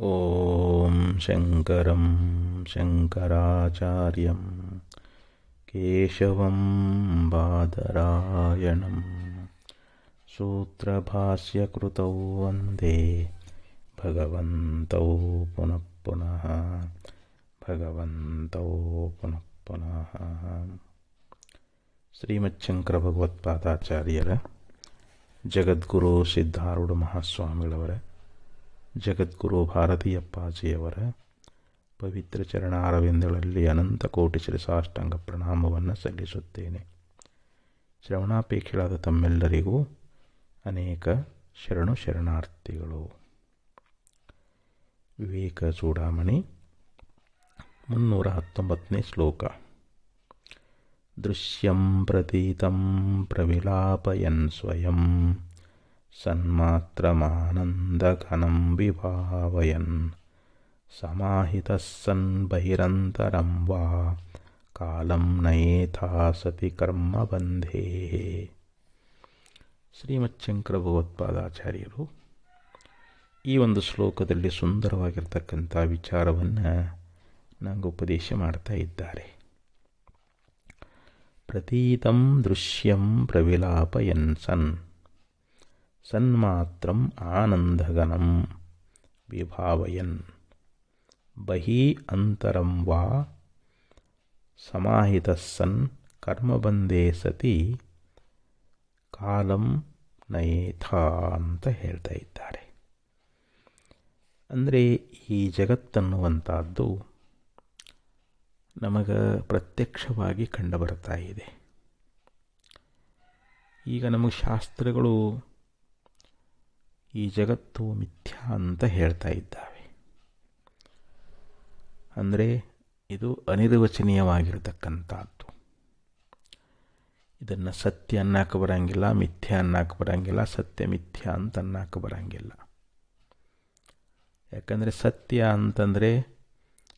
ಓಂ ಶಂಕರಂ ಶಂಕರಾಚಾರ್ಯಂ ಕೇಶವಂ ಬಾದರಾಯಣಂ ಸೂತ್ರಭಾಷ್ಯಕೃತೌ ವಂದೇ ಭಗವಂತೌ ಪುನಃ ಪುನಃ ಭಗವಂತೌ ಪುನಃ ಪುನಃ. ಶ್ರೀಮಚ್ಛಂಕರ ಭಗವತ್ಪಾದಾಚಾರ್ಯರ, ಜಗದ್ಗುರು ಸಿದ್ಧಾರೂಢ ಮಹಾಸ್ವಾಮಿಗಳವರ, ಜಗದ್ಗುರು ಭಾರತೀಯಪ್ಪಾಜಿಯವರ ಪವಿತ್ರ ಚರಣಾರವಿಂದಗಳಲ್ಲಿ ಅನಂತ ಕೋಟಿ ಶ್ರೀಸಾಷ್ಟಾಂಗ ಪ್ರಣಾಮವನ್ನು ಸಲ್ಲಿಸುತ್ತೇನೆ. ಶ್ರವಣಾಪೇಕ್ಷಿಗಳಾದ ತಮ್ಮೆಲ್ಲರಿಗೂ ಅನೇಕ ಶರಣಾರ್ಥಿಗಳು. ವಿವೇಕ ಚೂಡಾಮಣಿ 319ನೇ ಶ್ಲೋಕ. ದೃಶ್ಯಂ ಪ್ರತೀತಂ ಪ್ರವಿಲಾಪಯನ್ ಸ್ವಯಂ ಸನ್ಮಾತ್ರಮಾನಂದಘನಂ ವಿಭಾವಯನ್ ಸಮಾಹಿತಃ ಸನ್ ಬಹಿರಂತರಂ ವಾ ಕಾಲಂ ನಯೇಥಾ ಸತಿ ಕರ್ಮಬಂಧೇ. ಶ್ರೀಮಚ್ಛಂಕರ ಭಗವತ್ಪಾದಾಚಾರ್ಯರು ಈ ಒಂದು ಶ್ಲೋಕದಲ್ಲಿ ಸುಂದರವಾಗಿರ್ತಕ್ಕಂಥ ವಿಚಾರವನ್ನು ನಂಗೆ ಉಪದೇಶ ಮಾಡ್ತಾ ಇದ್ದಾರೆ. ಪ್ರತೀತಂ ದೃಶ್ಯಂ ಪ್ರವಿಲಾಪಯನ್ ಸನ್ಮಾತ್ರಂ ಆನಂದಘನಂ ವಿಭಾವಯನ್ ಬಹಿ ಅಂತರಂ ವಾ ಸಮಾಹಿತಃ ಸನ್ ಕರ್ಮಬಂಧೇ ಸತಿ ಕಾಲಂ ನಯೇಥಾ ಅಂತ ಹೇಳ್ತಾ ಇದ್ದಾರೆ. ಅಂದರೆ ಈ ಜಗತ್ತನ್ನುವಂಥದ್ದು ನಮಗೆ ಪ್ರತ್ಯಕ್ಷವಾಗಿ ಕಂಡುಬರ್ತಾ ಇದೆ. ಈಗ ನಮಗೆ ಶಾಸ್ತ್ರಗಳು ಈ ಜಗತ್ತು ಮಿಥ್ಯಾ ಅಂತ ಹೇಳ್ತಾ ಇದ್ದಾವೆ. ಅಂದರೆ ಇದು ಅನಿರ್ವಚನೀಯವಾಗಿರತಕ್ಕಂಥದ್ದು. ಇದನ್ನು ಸತ್ಯ ಅನ್ನಕ್ಕೆ ಬರಂಗಿಲ್ಲ, ಮಿಥ್ಯಾ ಅನ್ನಕ್ಕೆ ಬರಂಗಿಲ್ಲ, ಸತ್ಯ ಮಿಥ್ಯಾ ಅಂತ ಅನ್ನಕ್ಕೆ ಬರಂಗಿಲ್ಲ. ಯಾಕಂದರೆ ಸತ್ಯ ಅಂತಂದರೆ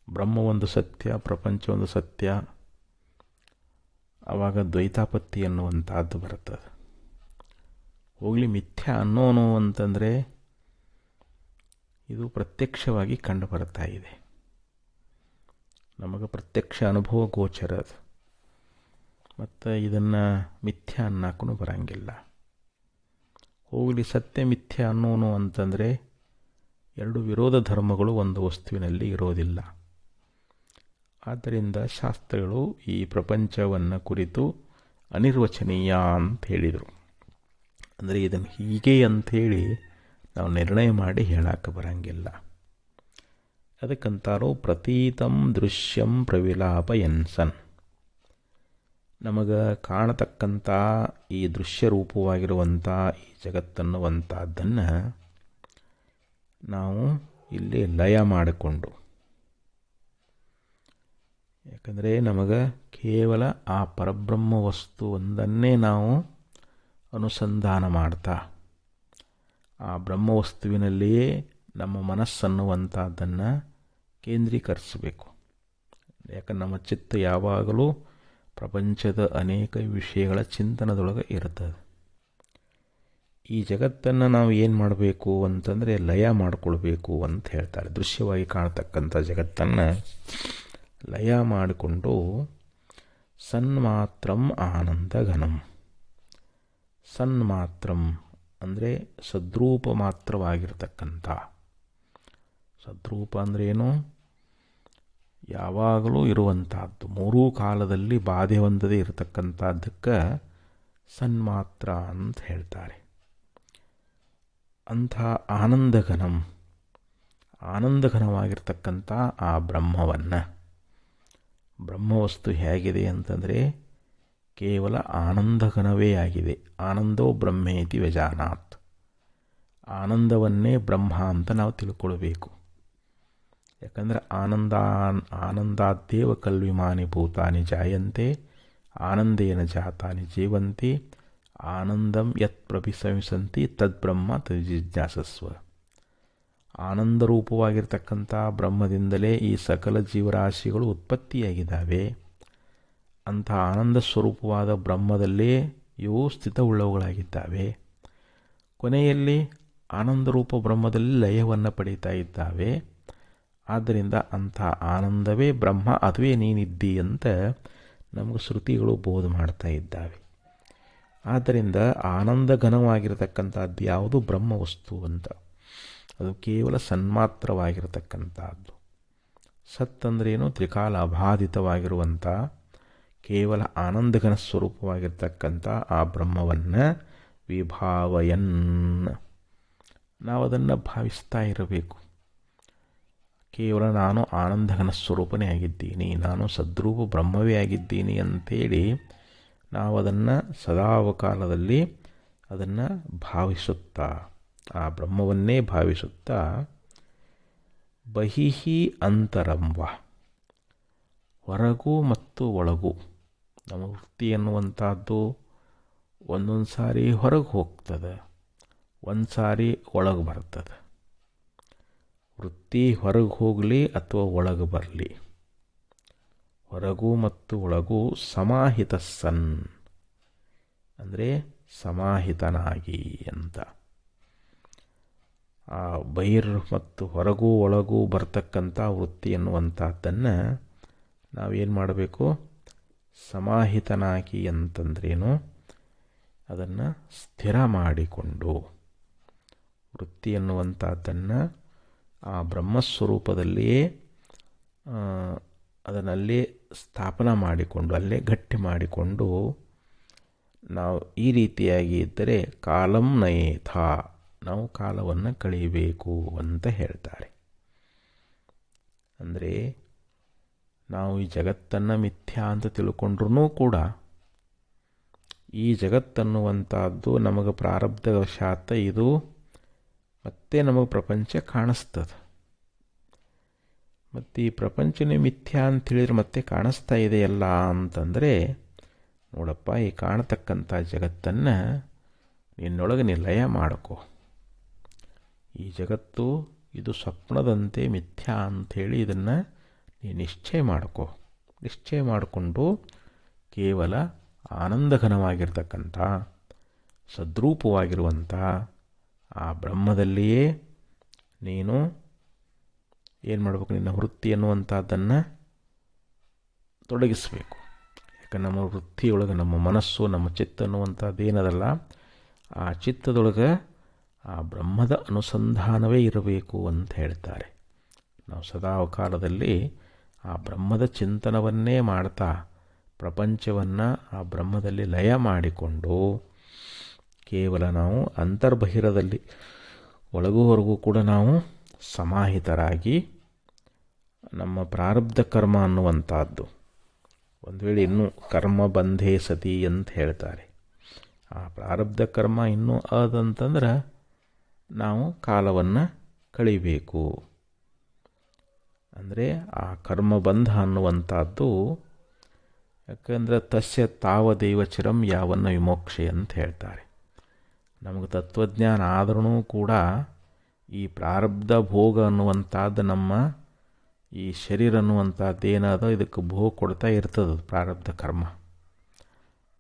ಬ್ರಹ್ಮ ಒಂದು ಸತ್ಯ, ಪ್ರಪಂಚ ಒಂದು ಸತ್ಯ, ಆವಾಗ ದ್ವೈತಾಪತ್ತಿ ಅನ್ನುವಂಥದ್ದು ಬರ್ತದೆ. ಹೋಗಲಿ ಮಿಥ್ಯಾ ಅನ್ನೋನು ಅಂತಂದರೆ ಇದು ಪ್ರತ್ಯಕ್ಷವಾಗಿ ಕಂಡು ಬರ್ತಾ ಇದೆ, ನಮಗೆ ಪ್ರತ್ಯಕ್ಷ ಅನುಭವ ಗೋಚರ ಅದು. ಮತ್ತು ಇದನ್ನು ಮಿಥ್ಯಾ ಅನ್ನಕ್ಕೂ ಬರಂಗಿಲ್ಲ. ಹೋಗಲಿ ಸತ್ಯ ಮಿಥ್ಯಾ ಅನ್ನೋನು ಅಂತಂದರೆ ಎರಡು ವಿರೋಧ ಧರ್ಮಗಳು ಒಂದು ವಸ್ತುವಿನಲ್ಲಿ ಇರೋದಿಲ್ಲ. ಆದ್ದರಿಂದ ಶಾಸ್ತ್ರಗಳು ಈ ಪ್ರಪಂಚವನ್ನು ಕುರಿತು ಅನಿರ್ವಚನೀಯ ಅಂತ ಹೇಳಿದರು. ಅಂದರೆ ಇದನ್ನು ಹೀಗೆ ಅಂಥೇಳಿ ನಾವು ನಿರ್ಣಯ ಮಾಡಿ ಹೇಳಕ್ಕೆ ಬರಂಗಿಲ್ಲ. ಅದಕ್ಕಂತಾರೋ ಪ್ರತೀತಂ ದೃಶ್ಯಂ ಪ್ರವಿಲಾಪಯನ್ ಸನ್. ನಮಗೆ ಕಾಣತಕ್ಕಂಥ ಈ ದೃಶ್ಯ ರೂಪವಾಗಿರುವಂಥ ಈ ಜಗತ್ತನ್ನುವಂಥದ್ದನ್ನು ನಾವು ಇಲ್ಲಿ ಲಯ ಮಾಡಿಕೊಂಡು, ಯಾಕಂದರೆ ನಮಗೆ ಕೇವಲ ಆ ಪರಬ್ರಹ್ಮ ವಸ್ತು ಒಂದನ್ನೇ ನಾವು ಅನುಸಂಧಾನ ಮಾಡ್ತಾ ಆ ಬ್ರಹ್ಮವಸ್ತುವಿನಲ್ಲಿಯೇ ನಮ್ಮ ಮನಸ್ಸನ್ನುವಂಥದ್ದನ್ನು ಕೇಂದ್ರೀಕರಿಸಬೇಕು. ಯಾಕಂದ್ರೆ ನಮ್ಮ ಚಿತ್ತ ಯಾವಾಗಲೂ ಪ್ರಪಂಚದ ಅನೇಕ ವಿಷಯಗಳ ಚಿಂತನದೊಳಗೆ ಇರ್ತದೆ. ಈ ಜಗತ್ತನ್ನು ನಾವು ಏನು ಮಾಡಬೇಕು ಅಂತಂದರೆ ಲಯ ಮಾಡಿಕೊಳ್ಬೇಕು ಅಂತ ಹೇಳ್ತಾರೆ. ದೃಶ್ಯವಾಗಿ ಕಾಣತಕ್ಕಂಥ ಜಗತ್ತನ್ನು ಲಯ ಮಾಡಿಕೊಂಡು ಸನ್ಮಾತ್ರಂ ಆನಂದಘನಂ. ಸನ್ಮಾತ್ರಂ ಅಂದರೆ ಸದ್ರೂಪ ಮಾತ್ರವಾಗಿರ್ತಕ್ಕಂಥ. ಸದ್ರೂಪ ಅಂದ್ರೇನು? ಯಾವಾಗಲೂ ಇರುವಂಥದ್ದು, ಮೂರೂ ಕಾಲದಲ್ಲಿ ಬಾಧೆ ಹೊಂದದೇ ಇರತಕ್ಕಂಥದ್ದಕ್ಕೆ ಸನ್ಮಾತ್ರ ಅಂತ ಹೇಳ್ತಾರೆ. ಅಂಥ ಆನಂದಘನಂ, ಆನಂದಘನವಾಗಿರ್ತಕ್ಕಂಥ ಆ ಬ್ರಹ್ಮವನ್ನು, ಬ್ರಹ್ಮವಸ್ತು ಹೇಗಿದೆ ಅಂತಂದರೆ ಕೇವಲ ಆನಂದಘನವೇ ಆಗಿದೆ. ಆನಂದೋ ಬ್ರಹ್ಮೇತಿ ವ್ಯಜಾನಾತ್. ಆನಂದವನ್ನೇ ಬ್ರಹ್ಮ ಅಂತ ನಾವು ತಿಳ್ಕೊಳ್ಬೇಕು. ಯಾಕಂದರೆ ಆನಂದಾದ್ದೇವ ಕಲ್ವಿಮಾನಿ ಭೂತಾನಿ ಜಾಯಂತೆ ಆನಂದೇನ ಜಾತಾನಿ ಜೀವಂತಿ ಆನಂದಂ ಯತ್ ಪ್ರಭಿಸಂಸಂತಿ ತದ್ಬ್ರಹ್ಮ ತದ್ಜಿಜ್ಞಾಸಸ್ವ. ಆನಂದರೂಪವಾಗಿರ್ತಕ್ಕಂಥ ಬ್ರಹ್ಮದಿಂದಲೇ ಈ ಸಕಲ ಜೀವರಾಶಿಗಳು ಉತ್ಪತ್ತಿಯಾಗಿದ್ದಾವೆ. ಅಂಥ ಆನಂದ ಸ್ವರೂಪವಾದ ಬ್ರಹ್ಮದಲ್ಲೇ ಇವು ಸ್ಥಿತವುಳ್ಳವುಗಳಾಗಿದ್ದಾವೆ. ಕೊನೆಯಲ್ಲಿ ಆನಂದರೂಪ ಬ್ರಹ್ಮದಲ್ಲಿ ಲಯವನ್ನು ಪಡೀತಾ ಇದ್ದಾವೆ. ಆದ್ದರಿಂದ ಅಂಥ ಆನಂದವೇ ಬ್ರಹ್ಮ, ಅದುವೇ ನೀನಿದ್ದಿ ಅಂತ ನಮಗೆ ಶ್ರುತಿಗಳು ಬೋಧ ಮಾಡ್ತಾ ಇದ್ದಾವೆ. ಆದ್ದರಿಂದ ಆನಂದಘನವಾಗಿರತಕ್ಕಂಥದ್ದು ಯಾವುದು? ಬ್ರಹ್ಮವಸ್ತು ಅಂತ. ಅದು ಕೇವಲ ಸನ್ಮಾತ್ರವಾಗಿರತಕ್ಕಂಥದ್ದು. ಸತ್ ಅಂದ್ರೇನು? ತ್ರಿಕಾಲ ಅಬಾಧಿತವಾಗಿರುವಂಥ ಕೇವಲ ಆನಂದಘನ ಸ್ವರೂಪವಾಗಿರ್ತಕ್ಕಂಥ ಆ ಬ್ರಹ್ಮವನ್ನು ವಿಭಾವಯನ್, ನಾವು ಅದನ್ನು ಭಾವಿಸ್ತಾ ಇರಬೇಕು. ಕೇವಲ ನಾನು ಆನಂದಘನ ಸ್ವರೂಪನೇ ಆಗಿದ್ದೀನಿ, ನಾನು ಸದ್ರೂಪ ಬ್ರಹ್ಮವೇ ಆಗಿದ್ದೀನಿ ಅಂಥೇಳಿ ನಾವು ಅದನ್ನು ಸದಾವಕಾಲದಲ್ಲಿ ಅದನ್ನು ಭಾವಿಸುತ್ತಾ, ಆ ಬ್ರಹ್ಮವನ್ನೇ ಭಾವಿಸುತ್ತಾ, ಬಹಿಹಿ ಅಂತರಂವ, ಹೊರಗೂ ಮತ್ತು ಒಳಗೂ. ನಮ್ಮ ವೃತ್ತಿ ಎನ್ನುವಂಥದ್ದು ಒಂದೊಂದು ಸಾರಿ ಹೊರಗೆ ಹೋಗ್ತದೆ, ಒಂದು ಸಾರಿ ಒಳಗೆ ಬರ್ತದೆ. ವೃತ್ತಿ ಹೊರಗೆ ಹೋಗಲಿ ಅಥವಾ ಒಳಗೆ ಬರಲಿ, ಹೊರಗೂ ಮತ್ತು ಒಳಗೂ ಸಮಾಹಿತ ಸನ್ ಅಂದರೆ ಸಮಾಹಿತನಾಗಿ ಅಂತ. ಆ ಬಹಿರ್ ಮತ್ತು ಹೊರಗೂ ಒಳಗೂ ಬರ್ತಕ್ಕಂಥ ವೃತ್ತಿ ಎನ್ನುವಂಥದ್ದನ್ನು ನಾವೇನು ಮಾಡಬೇಕು? ಸಮಾಹಿತನಾಗಿ ಅಂತಂದ್ರೇನು? ಅದನ್ನು ಸ್ಥಿರ ಮಾಡಿಕೊಂಡು, ವೃತ್ತಿ ಎನ್ನುವಂಥದ್ದನ್ನು ಆ ಬ್ರಹ್ಮಸ್ವರೂಪದಲ್ಲಿಯೇ ಅದನ್ನಲ್ಲೇ ಸ್ಥಾಪನ ಮಾಡಿಕೊಂಡು, ಅಲ್ಲೇ ಗಟ್ಟಿ ಮಾಡಿಕೊಂಡು ನಾವು ಈ ರೀತಿಯಾಗಿ ಇದ್ದರೆ ಕಾಲಂ ನಯೇಥ, ನಾವು ಕಾಲವನ್ನು ಕಳೆಯಬೇಕು ಅಂತ ಹೇಳ್ತಾರೆ. ಅಂದರೆ ನಾವು ಈ ಜಗತ್ತನ್ನು ಮಿಥ್ಯಾ ಅಂತ ತಿಳ್ಕೊಂಡ್ರೂ ಕೂಡ ಈ ಜಗತ್ತನ್ನುವಂಥದ್ದು ನಮಗೆ ಪ್ರಾರಬ್ಧವಶಾತ್ ಇದು ಮತ್ತೆ ನಮಗೆ ಪ್ರಪಂಚ ಕಾಣಿಸ್ತದೆ. ಮತ್ತು ಈ ಪ್ರಪಂಚನೇ ಮಿಥ್ಯಾ ಅಂತೇಳಿದ್ರೆ ಮತ್ತೆ ಕಾಣಿಸ್ತಾ ಇದೆಯಲ್ಲ ಅಂತಂದರೆ, ನೋಡಪ್ಪ, ಈ ಕಾಣತಕ್ಕಂಥ ಜಗತ್ತನ್ನು ನಿನ್ನೊಳಗೆ ನಿಲಯ ಮಾಡ್ಕೋ. ಈ ಜಗತ್ತು ಇದು ಸ್ವಪ್ನದಂತೆ ಮಿಥ್ಯಾ ಅಂಥೇಳಿ ಇದನ್ನು ನೀನು ನಿಶ್ಚಯ ಮಾಡ್ಕೋ. ನಿಶ್ಚಯ ಮಾಡಿಕೊಂಡು ಕೇವಲ ಆನಂದಘನವಾಗಿರ್ತಕ್ಕಂಥ ಸದ್ರೂಪವಾಗಿರುವಂಥ ಆ ಬ್ರಹ್ಮದಲ್ಲಿಯೇ ನೀನು ಏನು ಮಾಡಬೇಕು? ನಿನ್ನ ವೃತ್ತಿ ಎನ್ನುವಂಥದ್ದನ್ನು ತೊಡಗಿಸಬೇಕು. ಯಾಕಂದ್ರೆ ನಮ್ಮ ವೃತ್ತಿಯೊಳಗೆ ನಮ್ಮ ಮನಸ್ಸು, ನಮ್ಮ ಚಿತ್ತ ಅನ್ನುವಂಥದ್ದು ಏನದಲ್ಲ, ಆ ಚಿತ್ತದೊಳಗೆ ಆ ಬ್ರಹ್ಮದ ಅನುಸಂಧಾನವೇ ಇರಬೇಕು ಅಂತ ಹೇಳ್ತಾರೆ. ನಾವು ಸದಾ ಕಾಲದಲ್ಲಿ ಆ ಬ್ರಹ್ಮದ ಚಿಂತನವನ್ನೇ ಮಾಡ್ತಾ ಪ್ರಪಂಚವನ್ನು ಆ ಬ್ರಹ್ಮದಲ್ಲಿ ಲಯ ಮಾಡಿಕೊಂಡು ಕೇವಲ ನಾವು ಅಂತರ್ಬಹಿರದಲ್ಲಿ ಒಳಗೂ ಹೊರಗೂ ಕೂಡ ನಾವು ಸಮಾಹಿತರಾಗಿ ನಮ್ಮ ಪ್ರಾರಬ್ಧ ಕರ್ಮ ಅನ್ನುವಂಥದ್ದು, ಒಂದು ವೇಳೆ ಇನ್ನೂ ಕರ್ಮ ಬಂಧೇ ಸತಿ ಅಂತ ಹೇಳ್ತಾರೆ. ಆ ಪ್ರಾರಬ್ಧ ಕರ್ಮ ಇನ್ನೂ ಅದಂತಂದ್ರೆ ನಾವು ಕಾಲವನ್ನು ಕಳಿಬೇಕು. ಅಂದರೆ ಆ ಕರ್ಮಬಂಧ ಅನ್ನುವಂಥದ್ದು, ಯಾಕಂದರೆ ತಸ್ಯ ತಾವದೇವ ಚಿರಂ ಯಾವನ್ನ ವಿಮೋಕ್ಷೆ ಅಂತ ಹೇಳ್ತಾರೆ. ನಮಗೆ ತತ್ವಜ್ಞಾನ ಆದ್ರೂ ಕೂಡ ಈ ಪ್ರಾರಬ್ಧ ಭೋಗ ಅನ್ನುವಂಥದ್ದು ನಮ್ಮ ಈ ಶರೀರ ಅನ್ನುವಂಥದ್ದು ಏನದ ಇದಕ್ಕೆ ಭೋಗ ಕೊಡ್ತಾ ಇರ್ತದೆ. ಪ್ರಾರಬ್ಧ ಕರ್ಮ,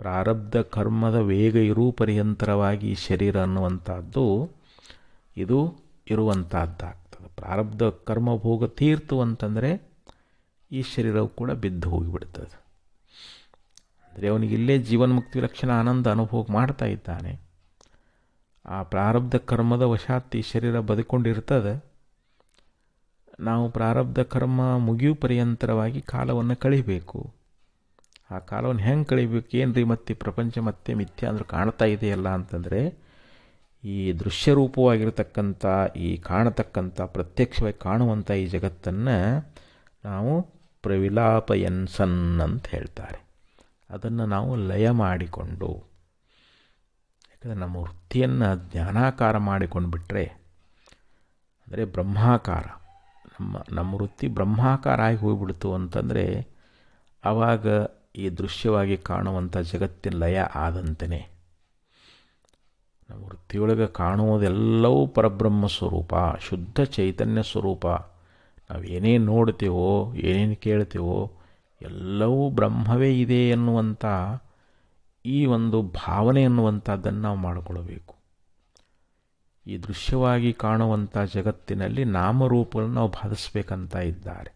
ಪ್ರಾರಬ್ಧ ಕರ್ಮದ ವೇಗ ಇರೂ ಪರ್ಯಂತರವಾಗಿ ಈ ಶರೀರ ಅನ್ನುವಂಥದ್ದು ಇದು ಇರುವಂಥದ್ದಾಗ್ತದೆ. ಪ್ರಾರಬ್ಧ ಕರ್ಮ ಭೋಗ ತೀರ್ತು ಅಂತಂದರೆ ಈ ಶರೀರವು ಕೂಡ ಬಿದ್ದು ಹೋಗಿಬಿಡ್ತದೆ. ಅಂದರೆ ಅವನಿಗಿಲ್ಲೇ ಜೀವನ್ಮುಕ್ತಿ ಲಕ್ಷಣ ಆನಂದ ಅನುಭೋಗ ಮಾಡ್ತಾ ಇದ್ದಾನೆ. ಆ ಪ್ರಾರಬ್ಧ ಕರ್ಮದ ವಶಾತ್ ಈ ಶರೀರ ಬದುಕೊಂಡಿರ್ತದೆ. ನಾವು ಪ್ರಾರಬ್ಧ ಕರ್ಮ ಮುಗಿಯು ಪರ್ಯಂತರವಾಗಿ ಕಾಲವನ್ನು ಕಳಿಬೇಕು. ಆ ಕಾಲವನ್ನು ಹೆಂಗೆ ಕಳಿಬೇಕು? ಏನು ರೀ, ಮತ್ತೆ ಪ್ರಪಂಚ ಮತ್ತೆ ಮಿಥ್ಯಾ ಅಂದ್ರೆ ಕಾಣ್ತಾ ಇದೆಯಲ್ಲ ಅಂತಂದರೆ, ಈ ದೃಶ್ಯರೂಪವಾಗಿರ್ತಕ್ಕಂಥ ಈ ಕಾಣತಕ್ಕಂಥ ಪ್ರತ್ಯಕ್ಷವಾಗಿ ಕಾಣುವಂಥ ಈ ಜಗತ್ತನ್ನು ನಾವು ಪ್ರವಿಲಾಪಯನ್ಸನ್ ಅಂತ ಹೇಳ್ತಾರೆ. ಅದನ್ನು ನಾವು ಲಯ ಮಾಡಿಕೊಂಡು, ಯಾಕಂದರೆ ನಮ್ಮ ವೃತ್ತಿಯನ್ನು ಜ್ಞಾನಾಕಾರ ಮಾಡಿಕೊಂಡು ಬಿಟ್ಟರೆ, ಅಂದರೆ ಬ್ರಹ್ಮಾಕಾರ, ನಮ್ಮ ವೃತ್ತಿ ಬ್ರಹ್ಮಾಕಾರ ಆಗಿ ಹೋಗಿಬಿಡ್ತು ಅಂತಂದರೆ ಆವಾಗ ಈ ದೃಶ್ಯವಾಗಿ ಕಾಣುವಂಥ ಜಗತ್ತಿನ ಲಯ ಆದಂತೆಯೇ. ನಮ್ಮ ವೃತ್ತಿಯೊಳಗೆ ಕಾಣುವುದೆಲ್ಲವೂ ಪರಬ್ರಹ್ಮ ಸ್ವರೂಪ, ಶುದ್ಧ ಚೈತನ್ಯ ಸ್ವರೂಪ. ನಾವು ಏನೇನು ನೋಡ್ತೇವೋ, ಏನೇನು ಕೇಳ್ತೇವೋ ಎಲ್ಲವೂ ಬ್ರಹ್ಮವೇ ಇದೆ ಎನ್ನುವಂಥ ಈ ಒಂದು ಭಾವನೆ ಎನ್ನುವಂಥದ್ದನ್ನು ನಾವು ಮಾಡಿಕೊಳ್ಬೇಕು. ಈ ದೃಶ್ಯವಾಗಿ ಕಾಣುವಂಥ ಜಗತ್ತಿನಲ್ಲಿ ನಾಮರೂಪಗಳನ್ನು ನಾವು ಬಾಧಿಸ್ಬೇಕಂತ ಇದ್ದಾರೆ.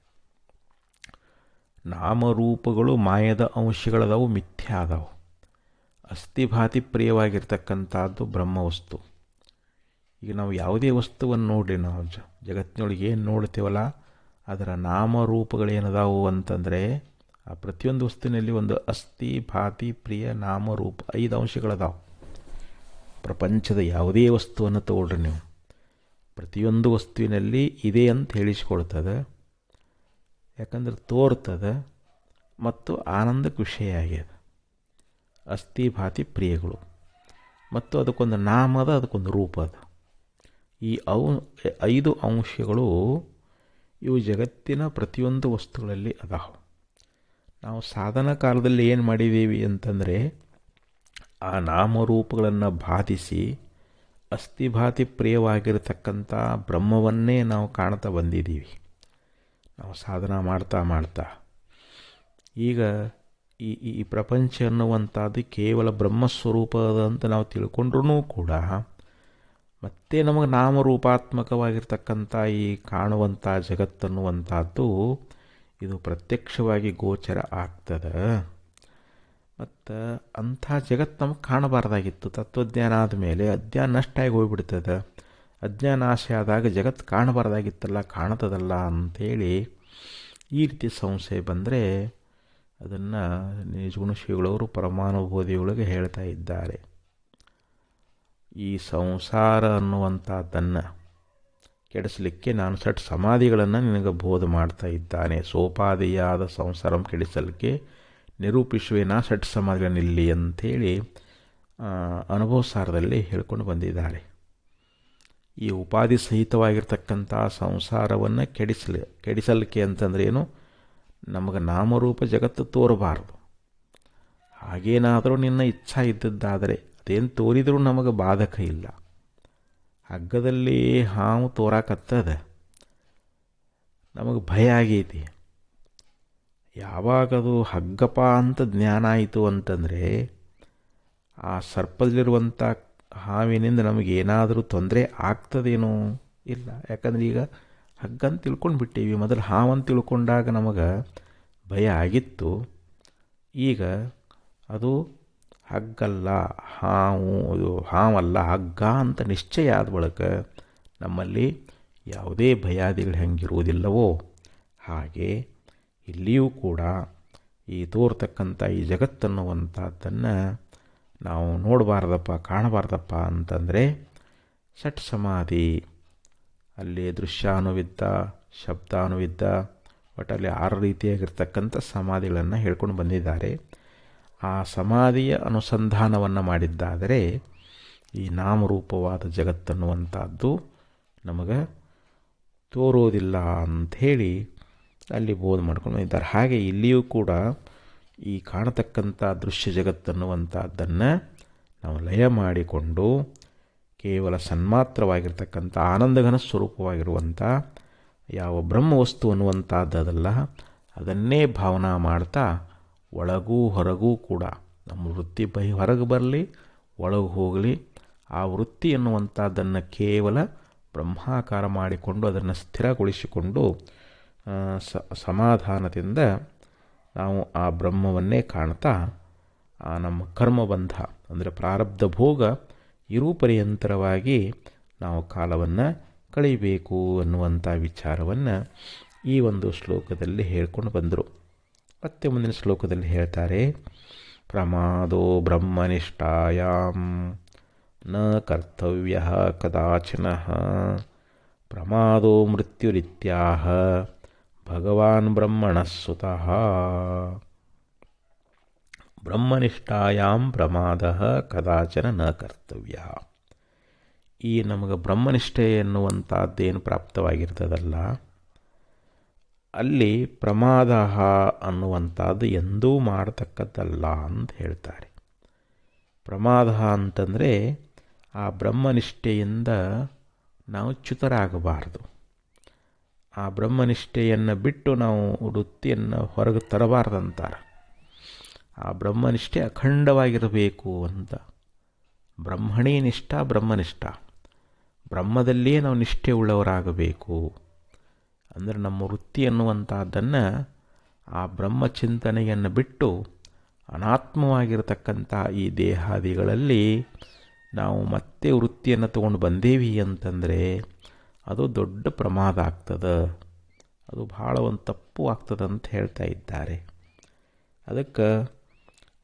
ನಾಮರೂಪಗಳು ಮಾಯದ ಅಂಶಗಳದಾವು, ಮಿಥ್ಯ ಆದವು. ಅಸ್ಥಿಭಾತಿ ಪ್ರಿಯವಾಗಿರ್ತಕ್ಕಂಥದ್ದು ಬ್ರಹ್ಮವಸ್ತು. ಈಗ ನಾವು ಯಾವುದೇ ವಸ್ತುವನ್ನು ನೋಡಿ, ನಾವು ಜಗತ್ತಿನೊಳಗೆ ಏನು ನೋಡ್ತೇವಲ್ಲ ಅದರ ನಾಮರೂಪಗಳೇನದಾವು ಅಂತಂದರೆ, ಆ ಪ್ರತಿಯೊಂದು ವಸ್ತುವಿನಲ್ಲಿ ಒಂದು ಅಸ್ಥಿ, ಭಾತಿ, ಪ್ರಿಯ, ನಾಮರೂಪ 5 ಅಂಶಗಳದಾವು. ಪ್ರಪಂಚದ ಯಾವುದೇ ವಸ್ತುವನ್ನು ತಗೊಳ್ರಿ ನೀವು, ಪ್ರತಿಯೊಂದು ವಸ್ತುವಿನಲ್ಲಿ ಇದೆ ಅಂತ ಹೇಳಿಸ್ಕೊಳ್ತದೆ. ಯಾಕಂದ್ರೆ ತೋರ್ತದೆ ಮತ್ತು ಆನಂದಕ್ಕೆ ವಿಷಯ ಆಗ್ಯದ. ಅಸ್ಥಿ, ಭಾತಿ, ಪ್ರಿಯಗಳು ಮತ್ತು ಅದಕ್ಕೊಂದು ನಾಮ ಅದ, ಅದಕ್ಕೊಂದು ರೂಪ ಅದ. ಈ 5 ಅಂಶಗಳು ಇವು ಜಗತ್ತಿನ ಪ್ರತಿಯೊಂದು ವಸ್ತುಗಳಲ್ಲಿ ಅದಾವೆ. ನಾವು ಸಾಧನ ಕಾಲದಲ್ಲಿ ಏನು ಮಾಡಿದ್ದೀವಿ ಅಂತಂದರೆ, ಆ ನಾಮರೂಪಗಳನ್ನು ಬಾಧಿಸಿ ಅಸ್ಥಿಭಾತಿ ಪ್ರಿಯವಾಗಿರತಕ್ಕಂಥ ಬ್ರಹ್ಮವನ್ನೇ ನಾವು ಕಾಣ್ತಾ ಬಂದಿದ್ದೀವಿ. ನಾವು ಸಾಧನ ಮಾಡ್ತಾ ಮಾಡ್ತಾ ಈಗ ಈ ಪ್ರಪಂಚ ಅನ್ನುವಂಥದ್ದು ಕೇವಲ ಬ್ರಹ್ಮಸ್ವರೂಪದ ಅಂತ ನಾವು ತಿಳ್ಕೊಂಡ್ರೂ ಕೂಡ ಮತ್ತೆ ನಮಗೆ ನಾಮರೂಪಾತ್ಮಕವಾಗಿರ್ತಕ್ಕಂಥ ಈ ಕಾಣುವಂಥ ಜಗತ್ತನ್ನುವಂಥದ್ದು ಇದು ಪ್ರತ್ಯಕ್ಷವಾಗಿ ಗೋಚರ ಆಗ್ತದೆ. ಮತ್ತು ಅಂಥ ಜಗತ್ತು ನಮಗೆ ಕಾಣಬಾರ್ದಾಗಿತ್ತು. ತತ್ವಜ್ಞಾನ ಆದಮೇಲೆ ಅಜ್ಞಾನ ನಷ್ಟ ಆಗಿ ಹೋಗ್ಬಿಡ್ತದೆ. ಅಜ್ಞಾನ ನಾಶ ಆದಾಗ ಜಗತ್ತು ಕಾಣಬಾರ್ದಾಗಿತ್ತಲ್ಲ, ಕಾಣ್ತದಲ್ಲ ಅಂಥೇಳಿ ಈ ರೀತಿ ಸಂಶಯ ಬಂದರೆ ಅದನ್ನು ನಿಜಗುಣ ಶ್ರೀಗಳವರು ಪರಮಾನುಭೂತಿಯೊಳಗೆ ಹೇಳ್ತಾ ಇದ್ದಾರೆ. ಈ ಸಂಸಾರ ಅನ್ನುವಂಥದ್ದನ್ನು ಕೆಡಿಸಲಿಕ್ಕೆ ನಾನು ಸಟ್ ಸಮಾಧಿಗಳನ್ನು ನಿನಗೆ ಬೋಧ ಮಾಡ್ತಾ ಇದ್ದಾನೆ. ಸೋಪಾದಿಯಾದ ಸಂಸಾರಂ ಕೆಡಿಸಲಿಕ್ಕೆ ನಿರೂಪಿಸುವೇನಾ ಸಟ್ ಸಮಾಧಿಗಳನ್ನಿಲ್ಲಿ ಅಂಥೇಳಿ ಅನುಭವ ಸಾರದಲ್ಲಿ ಹೇಳ್ಕೊಂಡು ಬಂದಿದ್ದಾರೆ. ಈ ಉಪಾಧಿ ಸಹಿತವಾಗಿರ್ತಕ್ಕಂಥ ಸಂಸಾರವನ್ನು ಕೆಡಿಸಲಿಕ್ಕೆ ಅಂತಂದ್ರೆ ಏನು, ನಮಗೆ ನಾಮರೂಪ ಜಗತ್ತು ತೋರಬಾರದು. ಹಾಗೇನಾದರೂ ನಿನ್ನ ಇಚ್ಛಾ ಇದ್ದದ್ದಾದರೆ ಅದೇನು ತೋರಿದರೂ ನಮಗೆ ಬಾಧಕ ಇಲ್ಲ. ಹಗ್ಗದಲ್ಲಿ ಹಾವು ತೋರಾಕತ್ತದ, ನಮಗೆ ಭಯ ಆಗೈತಿ. ಯಾವಾಗದು ಹಗ್ಗಪ್ಪ ಅಂತ ಜ್ಞಾನ ಆಯಿತು ಅಂತಂದರೆ ಆ ಸರ್ಪದಲ್ಲಿರುವಂಥ ಹಾವಿನಿಂದ ನಮಗೇನಾದರೂ ತೊಂದರೆ ಆಗ್ತದೇನೋ ಇಲ್ಲ. ಯಾಕಂದ್ರೆ ಈಗ ಹಗ್ಗ ಅಂತ ತಿಳ್ಕೊಂಡು ಬಿಟ್ಟೀವಿ. ಮೊದಲು ಹಾವಂತ ತಿಳ್ಕೊಂಡಾಗ ನಮಗೆ ಭಯ ಆಗಿತ್ತು. ಈಗ ಅದು ಹಗ್ಗಲ್ಲ, ಹಾವಲ್ಲ, ಹಗ್ಗ ಅಂತ ನಿಶ್ಚಯ ಆದ ಬಳಿಕ ನಮ್ಮಲ್ಲಿ ಯಾವುದೇ ಭಯಾದಿಗಳು ಹೆಂಗಿರುವುದಿಲ್ಲವೋ ಹಾಗೆ ಇಲ್ಲಿಯೂ ಕೂಡ ಈ ತೋರ್ತಕ್ಕಂಥ ಈ ಜಗತ್ತನ್ನುವಂಥದ್ದನ್ನು ನಾವು ನೋಡಬಾರ್ದಪ್ಪ, ಕಾಣಬಾರ್ದಪ್ಪ ಅಂತಂದರೆ ಷಟ್ ಸಮಾಧಿ, ಅಲ್ಲಿ ದೃಶ್ಯಾನುವಿದ್ದ, ಶಬ್ದಾನುವಿದ್ದ, ಒಟ್ಟಲ್ಲಿ 6 ರೀತಿಯಾಗಿರ್ತಕ್ಕಂಥ ಸಮಾಧಿಗಳನ್ನು ಹೇಳ್ಕೊಂಡು ಬಂದಿದ್ದಾರೆ. ಆ ಸಮಾಧಿಯ ಅನುಸಂಧಾನವನ್ನು ಮಾಡಿದ್ದಾದರೆ ಈ ನಾಮರೂಪವಾದ ಜಗತ್ತನ್ನುವಂಥದ್ದು ನಮಗೆ ತೋರೋದಿಲ್ಲ ಅಂಥೇಳಿ ಅಲ್ಲಿ ಬೋಧ ಮಾಡ್ಕೊಂಡು ಬಂದಿದ್ದಾರೆ. ಹಾಗೆ ಇಲ್ಲಿಯೂ ಕೂಡ ಈ ಕಾಣತಕ್ಕಂಥ ದೃಶ್ಯ ಜಗತ್ತನ್ನುವಂಥದ್ದನ್ನು ನಾವು ಲಯ ಮಾಡಿಕೊಂಡು ಕೇವಲ ಸನ್ಮಾತ್ರವಾಗಿರ್ತಕ್ಕಂಥ ಆನಂದಘನ ಸ್ವರೂಪವಾಗಿರುವಂಥ ಯಾವ ಬ್ರಹ್ಮವಸ್ತು ಅನ್ನುವಂಥದ್ದಲ್ಲ, ಅದನ್ನೇ ಭಾವನಾ ಮಾಡ್ತಾ ಒಳಗೂ ಹೊರಗೂ ಕೂಡ ನಮ್ಮ ವೃತ್ತಿ ಹೊರಗೆ ಬರಲಿ, ಒಳಗೆ ಹೋಗಲಿ, ಆ ವೃತ್ತಿ ಎನ್ನುವಂಥದ್ದನ್ನು ಕೇವಲ ಬ್ರಹ್ಮಾಕಾರ ಮಾಡಿಕೊಂಡು ಅದನ್ನು ಸ್ಥಿರಗೊಳಿಸಿಕೊಂಡು ಸಮಾಧಾನದಿಂದ ನಾವು ಆ ಬ್ರಹ್ಮವನ್ನೇ ಕಾಣ್ತಾ ಆ ನಮ್ಮ ಕರ್ಮಬಂಧ ಅಂದರೆ ಪ್ರಾರಬ್ಧ ಭೋಗ ಇರೂ ಪರ್ಯಂತರವಾಗಿ ನಾವು ಕಾಲವನ್ನು ಕಳೀಬೇಕು ಅನ್ನುವಂಥ ವಿಚಾರವನ್ನು ಈ ಒಂದು ಶ್ಲೋಕದಲ್ಲಿ ಹೇಳ್ಕೊಂಡು ಬಂದರು. ಮತ್ತೆ ಮುಂದಿನ ಶ್ಲೋಕದಲ್ಲಿ ಹೇಳ್ತಾರೆ, ಪ್ರಮಾದೋ ಬ್ರಹ್ಮನಿಷ್ಠಾಯಾಂ ನ ಕರ್ತವ್ಯ ಕದಾಚನ ಪ್ರಮಾದೋ ಮೃತ್ಯುರಿತ್ಯಾಹ ಭಗವಾನ್ ಬ್ರಹ್ಮಣಃ ಸುತಃ. ಬ್ರಹ್ಮನಿಷ್ಠಾಯಾಂ ಪ್ರಮಾದಃ ಕದಾಚನ ನ ಕರ್ತವ್ಯ. ಈ ನಮಗೆ ಬ್ರಹ್ಮನಿಷ್ಠೆ ಎನ್ನುವಂಥದ್ದೇನು ಪ್ರಾಪ್ತವಾಗಿರ್ತದಲ್ಲ, ಅಲ್ಲಿ ಪ್ರಮಾದ ಅನ್ನುವಂಥದ್ದು ಎಂದೂ ಮಾಡತಕ್ಕದ್ದಲ್ಲ ಅಂತ ಹೇಳ್ತಾರೆ. ಪ್ರಮಾದ ಅಂತಂದರೆ ಆ ಬ್ರಹ್ಮನಿಷ್ಠೆಯಿಂದ ನಾವು ಚ್ಯುತರಾಗಬಾರದು. ಆ ಬ್ರಹ್ಮನಿಷ್ಠೆಯನ್ನು ಬಿಟ್ಟು ನಾವು ವೃತ್ತಿಯನ್ನು ಹೊರಗೆ ತರಬಾರ್ದಂತಾರೆ. ಆ ಬ್ರಹ್ಮನಿಷ್ಠೆ ಅಖಂಡವಾಗಿರಬೇಕು ಅಂತ. ಬ್ರಹ್ಮಣೀ ನಿಷ್ಠ ಬ್ರಹ್ಮನಿಷ್ಠ. ಬ್ರಹ್ಮದಲ್ಲಿಯೇ ನಾವು ನಿಷ್ಠೆ ಉಳ್ಳವರಾಗಬೇಕು. ಅಂದರೆ ನಮ್ಮ ವೃತ್ತಿ ಅನ್ನುವಂಥದ್ದನ್ನು ಆ ಬ್ರಹ್ಮಚಿಂತನೆಯನ್ನು ಬಿಟ್ಟು ಅನಾತ್ಮವಾಗಿರತಕ್ಕಂಥ ಈ ದೇಹಾದಿಗಳಲ್ಲಿ ನಾವು ಮತ್ತೆ ವೃತ್ತಿಯನ್ನು ತಗೊಂಡು ಬಂದೇವಿ ಅಂತಂದರೆ ಅದು ದೊಡ್ಡ ಪ್ರಮಾದ ಆಗ್ತದೆ, ಅದು ಭಾಳ ಒಂದು ತಪ್ಪು ಆಗ್ತದೆ ಅಂತ ಹೇಳ್ತಾ ಇದ್ದಾರೆ. ಅದಕ್ಕೆ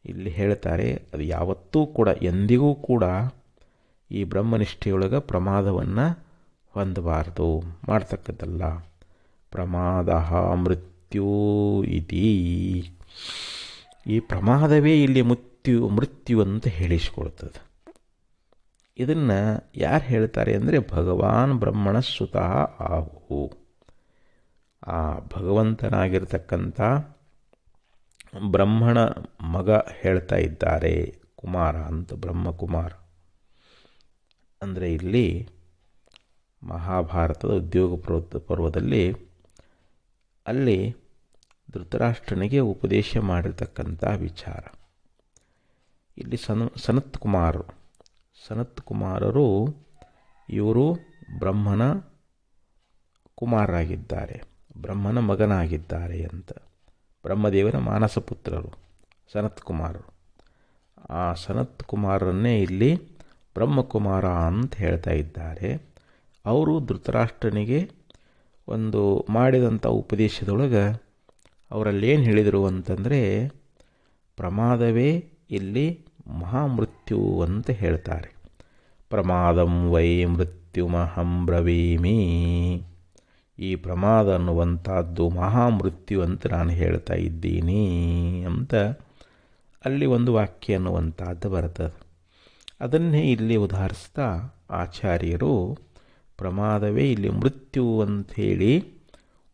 ಇಲ್ಲಿ ಹೇಳ್ತಾರೆ, ಅದು ಯಾವತ್ತೂ ಕೂಡ ಎಂದಿಗೂ ಕೂಡ ಈ ಬ್ರಹ್ಮನಿಷ್ಠೆಯೊಳಗೆ ಪ್ರಮಾದವನ್ನು ಹೊಂದಬಾರ್ದು, ಮಾಡ್ತಕ್ಕದ್ದಲ್ಲ. ಪ್ರಮಾದ ಮೃತ್ಯು ಇತಿ, ಈ ಪ್ರಮಾದವೇ ಇಲ್ಲಿ ಮೃತ್ಯು ಅಂತ ಹೇಳಿಸಿಕೊಳ್ತದೆ. ಇದನ್ನು ಯಾರು ಹೇಳ್ತಾರೆ ಅಂದರೆ ಭಗವಾನ್ ಬ್ರಹ್ಮಣ ಸುತಃ ಆಹು, ಆ ಭಗವಂತನಾಗಿರ್ತಕ್ಕಂಥ ಬ್ರಹ್ಮಣ ಮಗ ಹೇಳ್ತಾ ಇದ್ದಾರೆ, ಕುಮಾರ ಅಂತ, ಬ್ರಹ್ಮಕುಮಾರ. ಅಂದರೆ ಇಲ್ಲಿ ಮಹಾಭಾರತದ ಉದ್ಯೋಗ ಪರ್ವದಲ್ಲಿ ಅಲ್ಲಿ ಧೃತರಾಷ್ಟ್ರನಿಗೆ ಉಪದೇಶ ಮಾಡಿರ್ತಕ್ಕಂಥ ವಿಚಾರ. ಇಲ್ಲಿ ಸನತ್ ಕುಮಾರರು ಇವರು ಬ್ರಹ್ಮನ ಕುಮಾರರಾಗಿದ್ದಾರೆ, ಬ್ರಹ್ಮನ ಮಗನಾಗಿದ್ದಾರೆ ಅಂತ. ಬ್ರಹ್ಮದೇವನ ಮಾನಸ ಪುತ್ರರು ಸನತ್ ಕುಮಾರರು. ಆ ಸನತ್ ಕುಮಾರರನ್ನೇ ಇಲ್ಲಿ ಬ್ರಹ್ಮಕುಮಾರ ಅಂತ ಹೇಳ್ತಾ ಇದ್ದಾರೆ. ಅವರು ಧೃತರಾಷ್ಟ್ರನಿಗೆ ಒಂದು ಮಾಡಿದಂಥ ಉಪದೇಶದೊಳಗೆ ಅವರಲ್ಲೇನು ಹೇಳಿದರು ಅಂತಂದರೆ, ಪ್ರಮಾದವೇ ಇಲ್ಲಿ ಮಹಾಮೃತ್ಯು ಅಂತ ಹೇಳ್ತಾರೆ. ಪ್ರಮಾದಂ ವೈ ಮೃತ್ಯುಮಹಂ ಬ್ರವೀಮಿ, ಈ ಪ್ರಮಾದ ಅನ್ನುವಂಥದ್ದು ಮಹಾಮೃತ್ಯು ಅಂತ ನಾನು ಹೇಳ್ತಾ ಇದ್ದೀನಿ ಅಂತ ಅಲ್ಲಿ ಒಂದು ವಾಕ್ಯ ಅನ್ನುವಂಥದ್ದು ಬರ್ತದೆ. ಅದನ್ನೇ ಇಲ್ಲಿ ಉದಾಹರಿಸ್ತಾ ಆಚಾರ್ಯರು ಪ್ರಮಾದವೇ ಇಲ್ಲಿ ಮೃತ್ಯು ಅಂಥೇಳಿ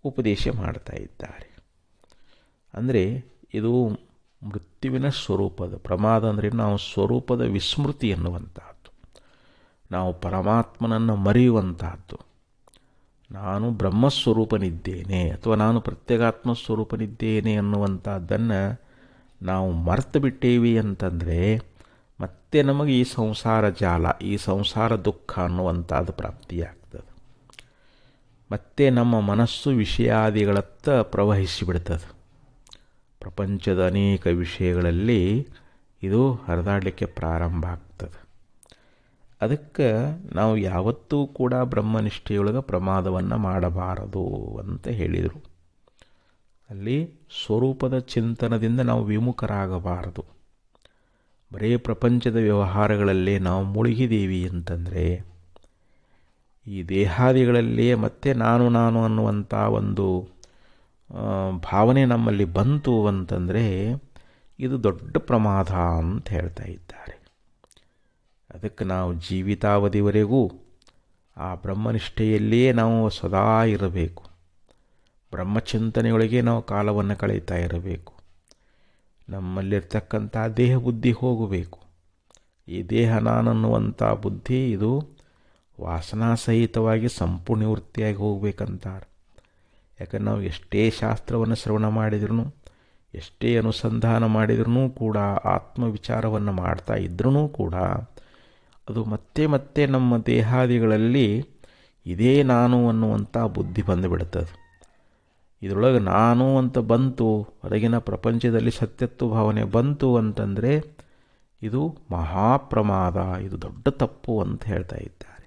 ಉಪದೇಶ ಮಾಡ್ತಾ ಇದ್ದಾರೆ. ಅಂದರೆ ಇದು ಮೃತ್ಯುವಿನ ಸ್ವರೂಪದ ಪ್ರಮಾದ ಅಂದರೆ ನಾವು ಸ್ವರೂಪದ ವಿಸ್ಮೃತಿ ಎನ್ನುವಂತಹದ್ದು, ನಾವು ಪರಮಾತ್ಮನನ್ನು ಮರೆಯುವಂತಹದ್ದು. ನಾನು ಬ್ರಹ್ಮಸ್ವರೂಪನಿದ್ದೇನೆ ಅಥವಾ ನಾನು ಪ್ರತ್ಯೇಗಾತ್ಮ ಸ್ವರೂಪನಿದ್ದೇನೆ ಅನ್ನುವಂಥದ್ದನ್ನು ನಾವು ಮರೆತು ಬಿಟ್ಟೇವಿ ಅಂತಂದರೆ ಮತ್ತೆ ನಮಗೆ ಈ ಸಂಸಾರ ಜಾಲ, ಈ ಸಂಸಾರ ದುಃಖ ಅನ್ನುವಂಥದ್ದು ಪ್ರಾಪ್ತಿಯಾಗ್ತದೆ. ಮತ್ತೆ ನಮ್ಮ ಮನಸ್ಸು ವಿಷಯಾದಿಗಳತ್ತ ಪ್ರವಹಿಸಿಬಿಡ್ತದೆ. ಪ್ರಪಂಚದ ಅನೇಕ ವಿಷಯಗಳಲ್ಲಿ ಇದು ಹರಿದಾಡಲಿಕ್ಕೆ ಪ್ರಾರಂಭ ಆಗ್ತದೆ. ಅದಕ್ಕೆ ನಾವು ಯಾವತ್ತೂ ಕೂಡ ಬ್ರಹ್ಮನಿಷ್ಠೆಯೊಳಗೆ ಪ್ರಮಾದವನ್ನು ಮಾಡಬಾರದು ಅಂತ ಹೇಳಿದರು. ಅಲ್ಲಿ ಸ್ವರೂಪದ ಚಿಂತನದಿಂದ ನಾವು ವಿಮುಖರಾಗಬಾರದು. ಬರೀ ಪ್ರಪಂಚದ ವ್ಯವಹಾರಗಳಲ್ಲೇ ನಾವು ಮುಳುಗಿದ್ದೀವಿ ಅಂತಂದರೆ, ಈ ದೇಹಾದಿಗಳಲ್ಲಿಯೇ ಮತ್ತೆ ನಾನು ಅನ್ನುವಂಥ ಒಂದು ಭಾವನೆ ನಮ್ಮಲ್ಲಿ ಬಂತು ಅಂತಂದರೆ ಇದು ದೊಡ್ಡ ಪ್ರಮಾದ ಅಂತ ಹೇಳ್ತಾ ಇದ್ದಾರೆ. ಅದಕ್ಕೆ ನಾವು ಜೀವಿತಾವಧಿವರೆಗೂ ಆ ಬ್ರಹ್ಮನಿಷ್ಠೆಯಲ್ಲಿಯೇ ನಾವು ಸದಾ ಇರಬೇಕು. ಬ್ರಹ್ಮಚಿಂತನೆಯೊಳಗೆ ನಾವು ಕಾಲವನ್ನು ಕಳೀತಾ ಇರಬೇಕು. ನಮ್ಮಲ್ಲಿರ್ತಕ್ಕಂಥ ದೇಹ ಬುದ್ಧಿ ಹೋಗಬೇಕು. ಈ ದೇಹ ನಾನನ್ನುವಂಥ ಬುದ್ಧಿ ಇದು ವಾಸನಾ ಸಹಿತವಾಗಿ ಸಂಪೂರ್ಣ ನಿವೃತ್ತಿಯಾಗಿ ಹೋಗ್ಬೇಕಂತಾರೆ. ಯಾಕಂದ್ರೆ ನಾವು ಎಷ್ಟೇ ಶಾಸ್ತ್ರವನ್ನು ಶ್ರವಣ ಮಾಡಿದ್ರೂ, ಎಷ್ಟೇ ಅನುಸಂಧಾನ ಮಾಡಿದ್ರೂ ಕೂಡ, ಆತ್ಮವಿಚಾರವನ್ನು ಮಾಡ್ತಾ ಇದ್ರೂ ಕೂಡ ಅದು ಮತ್ತೆ ಮತ್ತೆ ನಮ್ಮ ದೇಹಾದಿಗಳಲ್ಲಿ ಇದೇ ನಾನು ಅನ್ನುವಂಥ ಬುದ್ಧಿ ಬಂದುಬಿಡ್ತದೆ. ಇದರೊಳಗೆ ನಾನು ಅಂತ ಬಂತು, ಹೊರಗಿನ ಪ್ರಪಂಚದಲ್ಲಿ ಸತ್ಯತ್ವ ಭಾವನೆ ಬಂತು ಅಂತಂದರೆ ಇದು ಮಹಾಪ್ರಮಾದ, ಇದು ದೊಡ್ಡ ತಪ್ಪು ಅಂತ ಹೇಳ್ತಾ ಇದ್ದಾರೆ.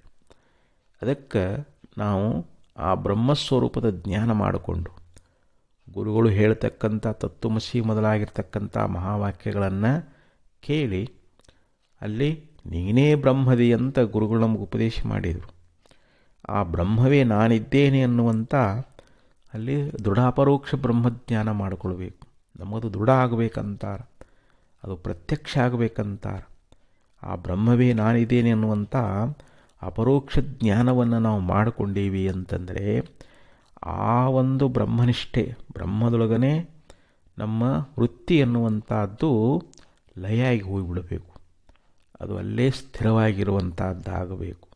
ಅದಕ್ಕೆ ನಾವು ಆ ಬ್ರಹ್ಮಸ್ವರೂಪದ ಜ್ಞಾನ ಮಾಡಿಕೊಂಡು ಗುರುಗಳು ಹೇಳ್ತಕ್ಕಂಥ ತತ್ವಮಸಿ ಮೊದಲಾಗಿರ್ತಕ್ಕಂಥ ಮಹಾವಾಕ್ಯಗಳನ್ನು ಕೇಳಿ ಅಲ್ಲಿ ನೀನೇ ಬ್ರಹ್ಮದಿ ಅಂತ ಗುರುಗಳು ನಮಗೆ ಉಪದೇಶ ಮಾಡಿದರು. ಆ ಬ್ರಹ್ಮವೇ ನಾನಿದ್ದೇನೆ ಅನ್ನುವಂಥ ಅಲ್ಲಿ ದೃಢ ಅಪರೋಕ್ಷ ಬ್ರಹ್ಮಜ್ಞಾನ ಮಾಡಿಕೊಳ್ಬೇಕು. ನಮ್ಮದು ದೃಢ ಆಗಬೇಕಂತಾರೆ, ಅದು ಪ್ರತ್ಯಕ್ಷ ಆಗಬೇಕಂತಾರೆ. ಆ ಬ್ರಹ್ಮವೇ ನಾನಿದ್ದೇನೆ ಅನ್ನುವಂಥ ಅಪರೋಕ್ಷ ಜ್ಞಾನವನ್ನು ನಾವು ಮಾಡಿಕೊಂಡೀವಿ ಅಂತಂದರೆ ಆ ಒಂದು ಬ್ರಹ್ಮನಿಷ್ಠೆ, ಬ್ರಹ್ಮದೊಳಗನೆ ನಮ್ಮ ವೃತ್ತಿ ಎನ್ನುವಂಥದ್ದು ಲಯ ಆಗಿ ಹೋಗಿಬಿಡಬೇಕು. ಅದು ಅಲ್ಲೇ ಸ್ಥಿರವಾಗಿರುವಂಥದ್ದಾಗಬೇಕು.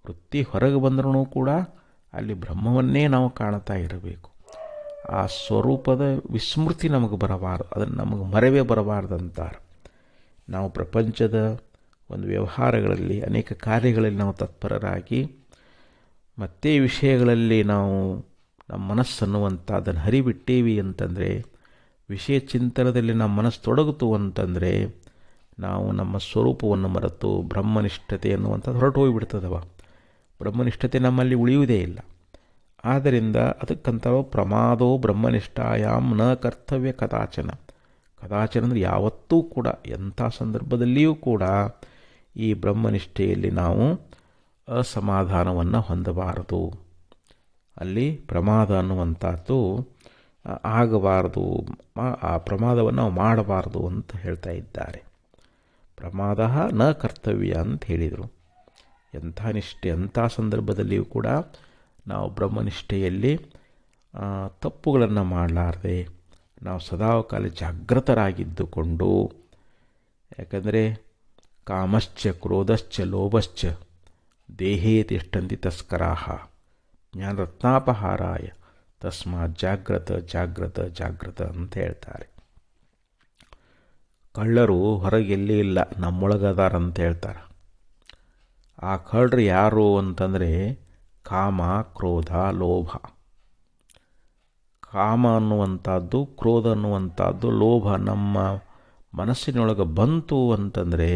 ವೃತ್ತಿ ಹೊರಗೆ ಬಂದ್ರೂ ಕೂಡ ಅಲ್ಲಿ ಬ್ರಹ್ಮವನ್ನೇ ನಾವು ಕಾಣ್ತಾ ಇರಬೇಕು. ಆ ಸ್ವರೂಪದ ವಿಸ್ಮೃತಿ ನಮಗೆ ಬರಬಾರದು, ಅದನ್ನು ನಮಗೆ ಮರೆವೇ ಬರಬಾರ್ದಂತಾರೆ. ನಾವು ಪ್ರಪಂಚದ ಒಂದು ವ್ಯವಹಾರಗಳಲ್ಲಿ ಅನೇಕ ಕಾರ್ಯಗಳಲ್ಲಿ ನಾವು ತತ್ಪರರಾಗಿ ಮತ್ತೆ ವಿಷಯಗಳಲ್ಲಿ ನಾವು ನಮ್ಮ ಮನಸ್ಸನ್ನುವಂಥದ್ದನ್ನು ಹರಿಬಿಟ್ಟೇವಿ ಅಂತಂದರೆ, ವಿಷಯ ಚಿಂತನದಲ್ಲಿ ನಮ್ಮ ಮನಸ್ಸು ತೊಡಗಿತು ಅಂತಂದರೆ ನಾವು ನಮ್ಮ ಸ್ವರೂಪವನ್ನು ಮರೆತು ಬ್ರಹ್ಮನಿಷ್ಠತೆ ಅನ್ನುವಂಥದ್ದು ಹೊರಟು ಹೋಗಿಬಿಡ್ತದವ. ಬ್ರಹ್ಮನಿಷ್ಠತೆ ನಮ್ಮಲ್ಲಿ ಉಳಿಯುವುದೇ ಇಲ್ಲ. ಆದ್ದರಿಂದ ಅದಕ್ಕಂತವ ಪ್ರಮಾದೋ ಬ್ರಹ್ಮನಿಷ್ಠಾಯಾಮ್ ನ ಕರ್ತವ್ಯ ಕದಾಚನ. ಕದಾಚನ ಅಂದರೆ ಯಾವತ್ತೂ ಕೂಡ, ಎಂಥ ಸಂದರ್ಭದಲ್ಲಿಯೂ ಕೂಡ ಈ ಬ್ರಹ್ಮನಿಷ್ಠೆಯಲ್ಲಿ ನಾವು ಅಸಮಾಧಾನವನ್ನು ಹೊಂದಬಾರದು. ಅಲ್ಲಿ ಪ್ರಮಾದ ಅನ್ನುವಂಥದ್ದು ಆಗಬಾರದು, ಆ ಪ್ರಮಾದವನ್ನು ನಾವು ಮಾಡಬಾರದು ಅಂತ ಹೇಳ್ತಾ ಇದ್ದಾರೆ. ಪ್ರಮಾದ ನ ಕರ್ತವ್ಯ ಅಂತ ಹೇಳಿದರು. ಎಂಥ ನಿಷ್ಠೆ, ಎಂಥ ಸಂದರ್ಭದಲ್ಲಿಯೂ ಕೂಡ ನಾವು ಬ್ರಹ್ಮನಿಷ್ಠೆಯಲ್ಲಿ ತಪ್ಪುಗಳನ್ನು ಮಾಡಲಾರದೆ ನಾವು ಸದಾಕಾಲ ಜಾಗೃತರಾಗಿದ್ದುಕೊಂಡು, ಯಾಕಂದರೆ ಕಾಮಶ್ಚ ಕ್ರೋಧಶ್ಚ ಲೋಭಶ್ಚ ದೇಹೇ ತಿಷ್ಠಂತಿ ತಸ್ಕರಾಹ ಜ್ಞಾನರತ್ನಾಪಹಾರಾಯ ತಸ್ಮಾತ್ ಜಾಗ್ರತ ಜಾಗ್ರತ ಜಾಗ್ರತ ಅಂತ ಹೇಳ್ತಾರೆ. ಕಳ್ಳರು ಹೊರಗೆಲ್ಲಿ ಇಲ್ಲ, ನಮ್ಮೊಳಗದಾರ ಅಂತ ಹೇಳ್ತಾರೆ. ಆ ಕಳ್ಳರು ಯಾರು ಅಂತಂದರೆ ಕಾಮ, ಕ್ರೋಧ, ಲೋಭ. ಕಾಮ ಅನ್ನುವಂಥದ್ದು, ಕ್ರೋಧ ಅನ್ನುವಂಥದ್ದು, ಲೋಭ ನಮ್ಮ ಮನಸ್ಸಿನೊಳಗೆ ಬಂತು ಅಂತಂದರೆ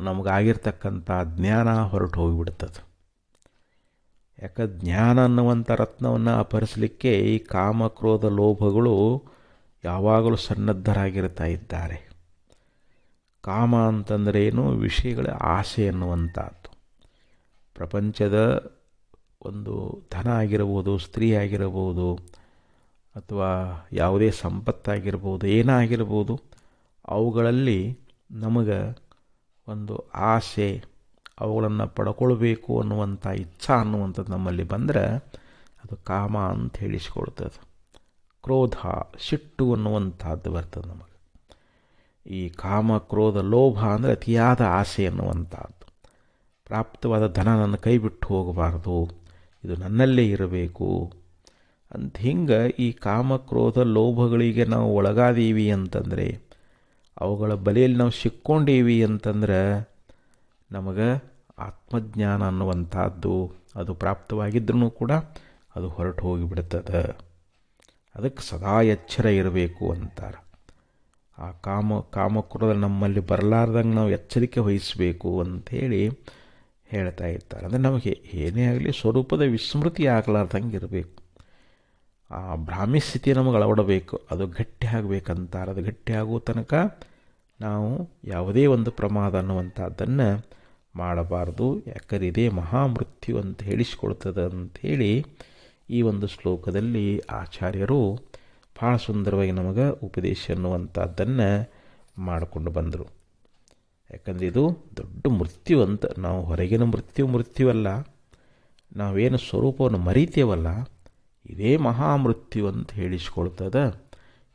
ನಮಗಾಗಿರ್ತಕ್ಕಂಥ ಜ್ಞಾನ ಹೊರಟು ಹೋಗಿಬಿಡ್ತದೆ. ಯಾಕೆ ಜ್ಞಾನ ಅನ್ನುವಂಥ ರತ್ನವನ್ನು ಅಪಹರಿಸಲಿಕ್ಕೆ ಈ ಕಾಮ, ಕ್ರೋಧ, ಲೋಭಗಳು ಯಾವಾಗಲೂ ಸನ್ನದ್ಧರಾಗಿರ್ತಾ ಇದ್ದಾರೆ. ಕಾಮ ಅಂತಂದ್ರೇನು? ವಿಷಯಗಳ ಆಸೆ ಅನ್ನುವಂಥದ್ದು. ಪ್ರಪಂಚದ ಒಂದು ಧನ ಆಗಿರಬಹುದು, ಸ್ತ್ರೀ ಆಗಿರಬಹುದು, ಅಥವಾ ಯಾವುದೇ ಸಂಪತ್ತಾಗಿರ್ಬೋದು, ಏನಾಗಿರ್ಬೋದು, ಅವುಗಳಲ್ಲಿ ನಮಗೆ ಒಂದು ಆಸೆ, ಅವುಗಳನ್ನು ಪಡ್ಕೊಳ್ಬೇಕು ಅನ್ನುವಂಥ ಇಚ್ಛಾ ಅನ್ನುವಂಥದ್ದು ನಮ್ಮಲ್ಲಿ ಬಂದರೆ ಅದು ಕಾಮ ಅಂತ ಹೇಳಿಸ್ಕೊಳ್ತದೆ. ಕ್ರೋಧ, ಸಿಟ್ಟು ಅನ್ನುವಂಥದ್ದು ಬರ್ತದೆ ನಮಗೆ. ಈ ಕಾಮ, ಕ್ರೋಧ, ಲೋಭ ಅಂದರೆ ಅತಿಯಾದ ಆಸೆ ಅನ್ನುವಂಥದ್ದು. ಪ್ರಾಪ್ತವಾದ ಧನ ನನ್ನ ಕೈ ಬಿಟ್ಟು ಹೋಗಬಾರ್ದು, ಇದು ನನ್ನಲ್ಲೇ ಇರಬೇಕು ಅಂತ. ಹಿಂಗೆ ಈ ಕಾಮ, ಕ್ರೋಧ, ಲೋಭಗಳಿಗೆ ನಾವು ಒಳಗಾದೀವಿ ಅಂತಂದರೆ, ಅವುಗಳ ಬಲೆಯಲ್ಲಿ ನಾವು ಸಿಕ್ಕೊಂಡೀವಿ ಅಂತಂದ್ರೆ ನಮಗೆ ಆತ್ಮಜ್ಞಾನ ಅನ್ನುವಂಥದ್ದು ಅದು ಪ್ರಾಪ್ತವಾಗಿದ್ರೂ ಕೂಡ ಅದು ಹೊರಟು ಹೋಗಿಬಿಡ್ತದೆ. ಅದಕ್ಕೆ ಸದಾ ಎಚ್ಚರ ಇರಬೇಕು ಅಂತಾರೆ. ಆ ಕಾಮಕ್ರೋಧ ನಮ್ಮಲ್ಲಿ ಬರಲಾರ್ದಂಗೆ ನಾವು ಎಚ್ಚರಿಕೆ ವಹಿಸಬೇಕು ಅಂಥೇಳಿ ಹೇಳ್ತಾ ಇರ್ತಾರೆ. ಅಂದರೆ ನಮಗೆ ಏನೇ ಆಗಲಿ ಸ್ವರೂಪದ ವಿಸ್ಮೃತಿ ಆಗಲಾರ್ದಂಗೆ ಇರಬೇಕು. ಆ ಬ್ರಾಹ್ಮಿ ಸ್ಥಿತಿ ನಮಗೆ ಅಳವಡಬೇಕು, ಅದು ಗಟ್ಟಿ ಆಗಬೇಕಂತಾರೆ. ಅದು ಗಟ್ಟಿ ಆಗೋ ತನಕ ನಾವು ಯಾವುದೇ ಒಂದು ಪ್ರಮಾದ ಅನ್ನುವಂಥದ್ದನ್ನು ಮಾಡಬಾರ್ದು. ಯಾಕಂದರೆ ಇದೇ ಮಹಾಮೃತ್ಯು ಅಂತ ಹೇಳಿಸ್ಕೊಳ್ತದೆ ಅಂಥೇಳಿ ಈ ಒಂದು ಶ್ಲೋಕದಲ್ಲಿ ಆಚಾರ್ಯರು ಭಾಳ ಸುಂದರವಾಗಿ ನಮಗೆ ಉಪದೇಶ ಅನ್ನುವಂಥದ್ದನ್ನು ಮಾಡಿಕೊಂಡು ಬಂದರು. ಯಾಕಂದರೆ ಇದು ದೊಡ್ಡ ಮೃತ್ಯು ಅಂತ. ನಾವು ಹೊರಗಿನ ಮೃತ್ಯುವಲ್ಲ, ನಾವೇನು ಸ್ವರೂಪವನ್ನು ಮರಿತೇವಲ್ಲ, ಇದೇ ಮಹಾಮೃತ್ಯು ಅಂತ ಹೇಳಿಸ್ಕೊಳ್ತದೆ.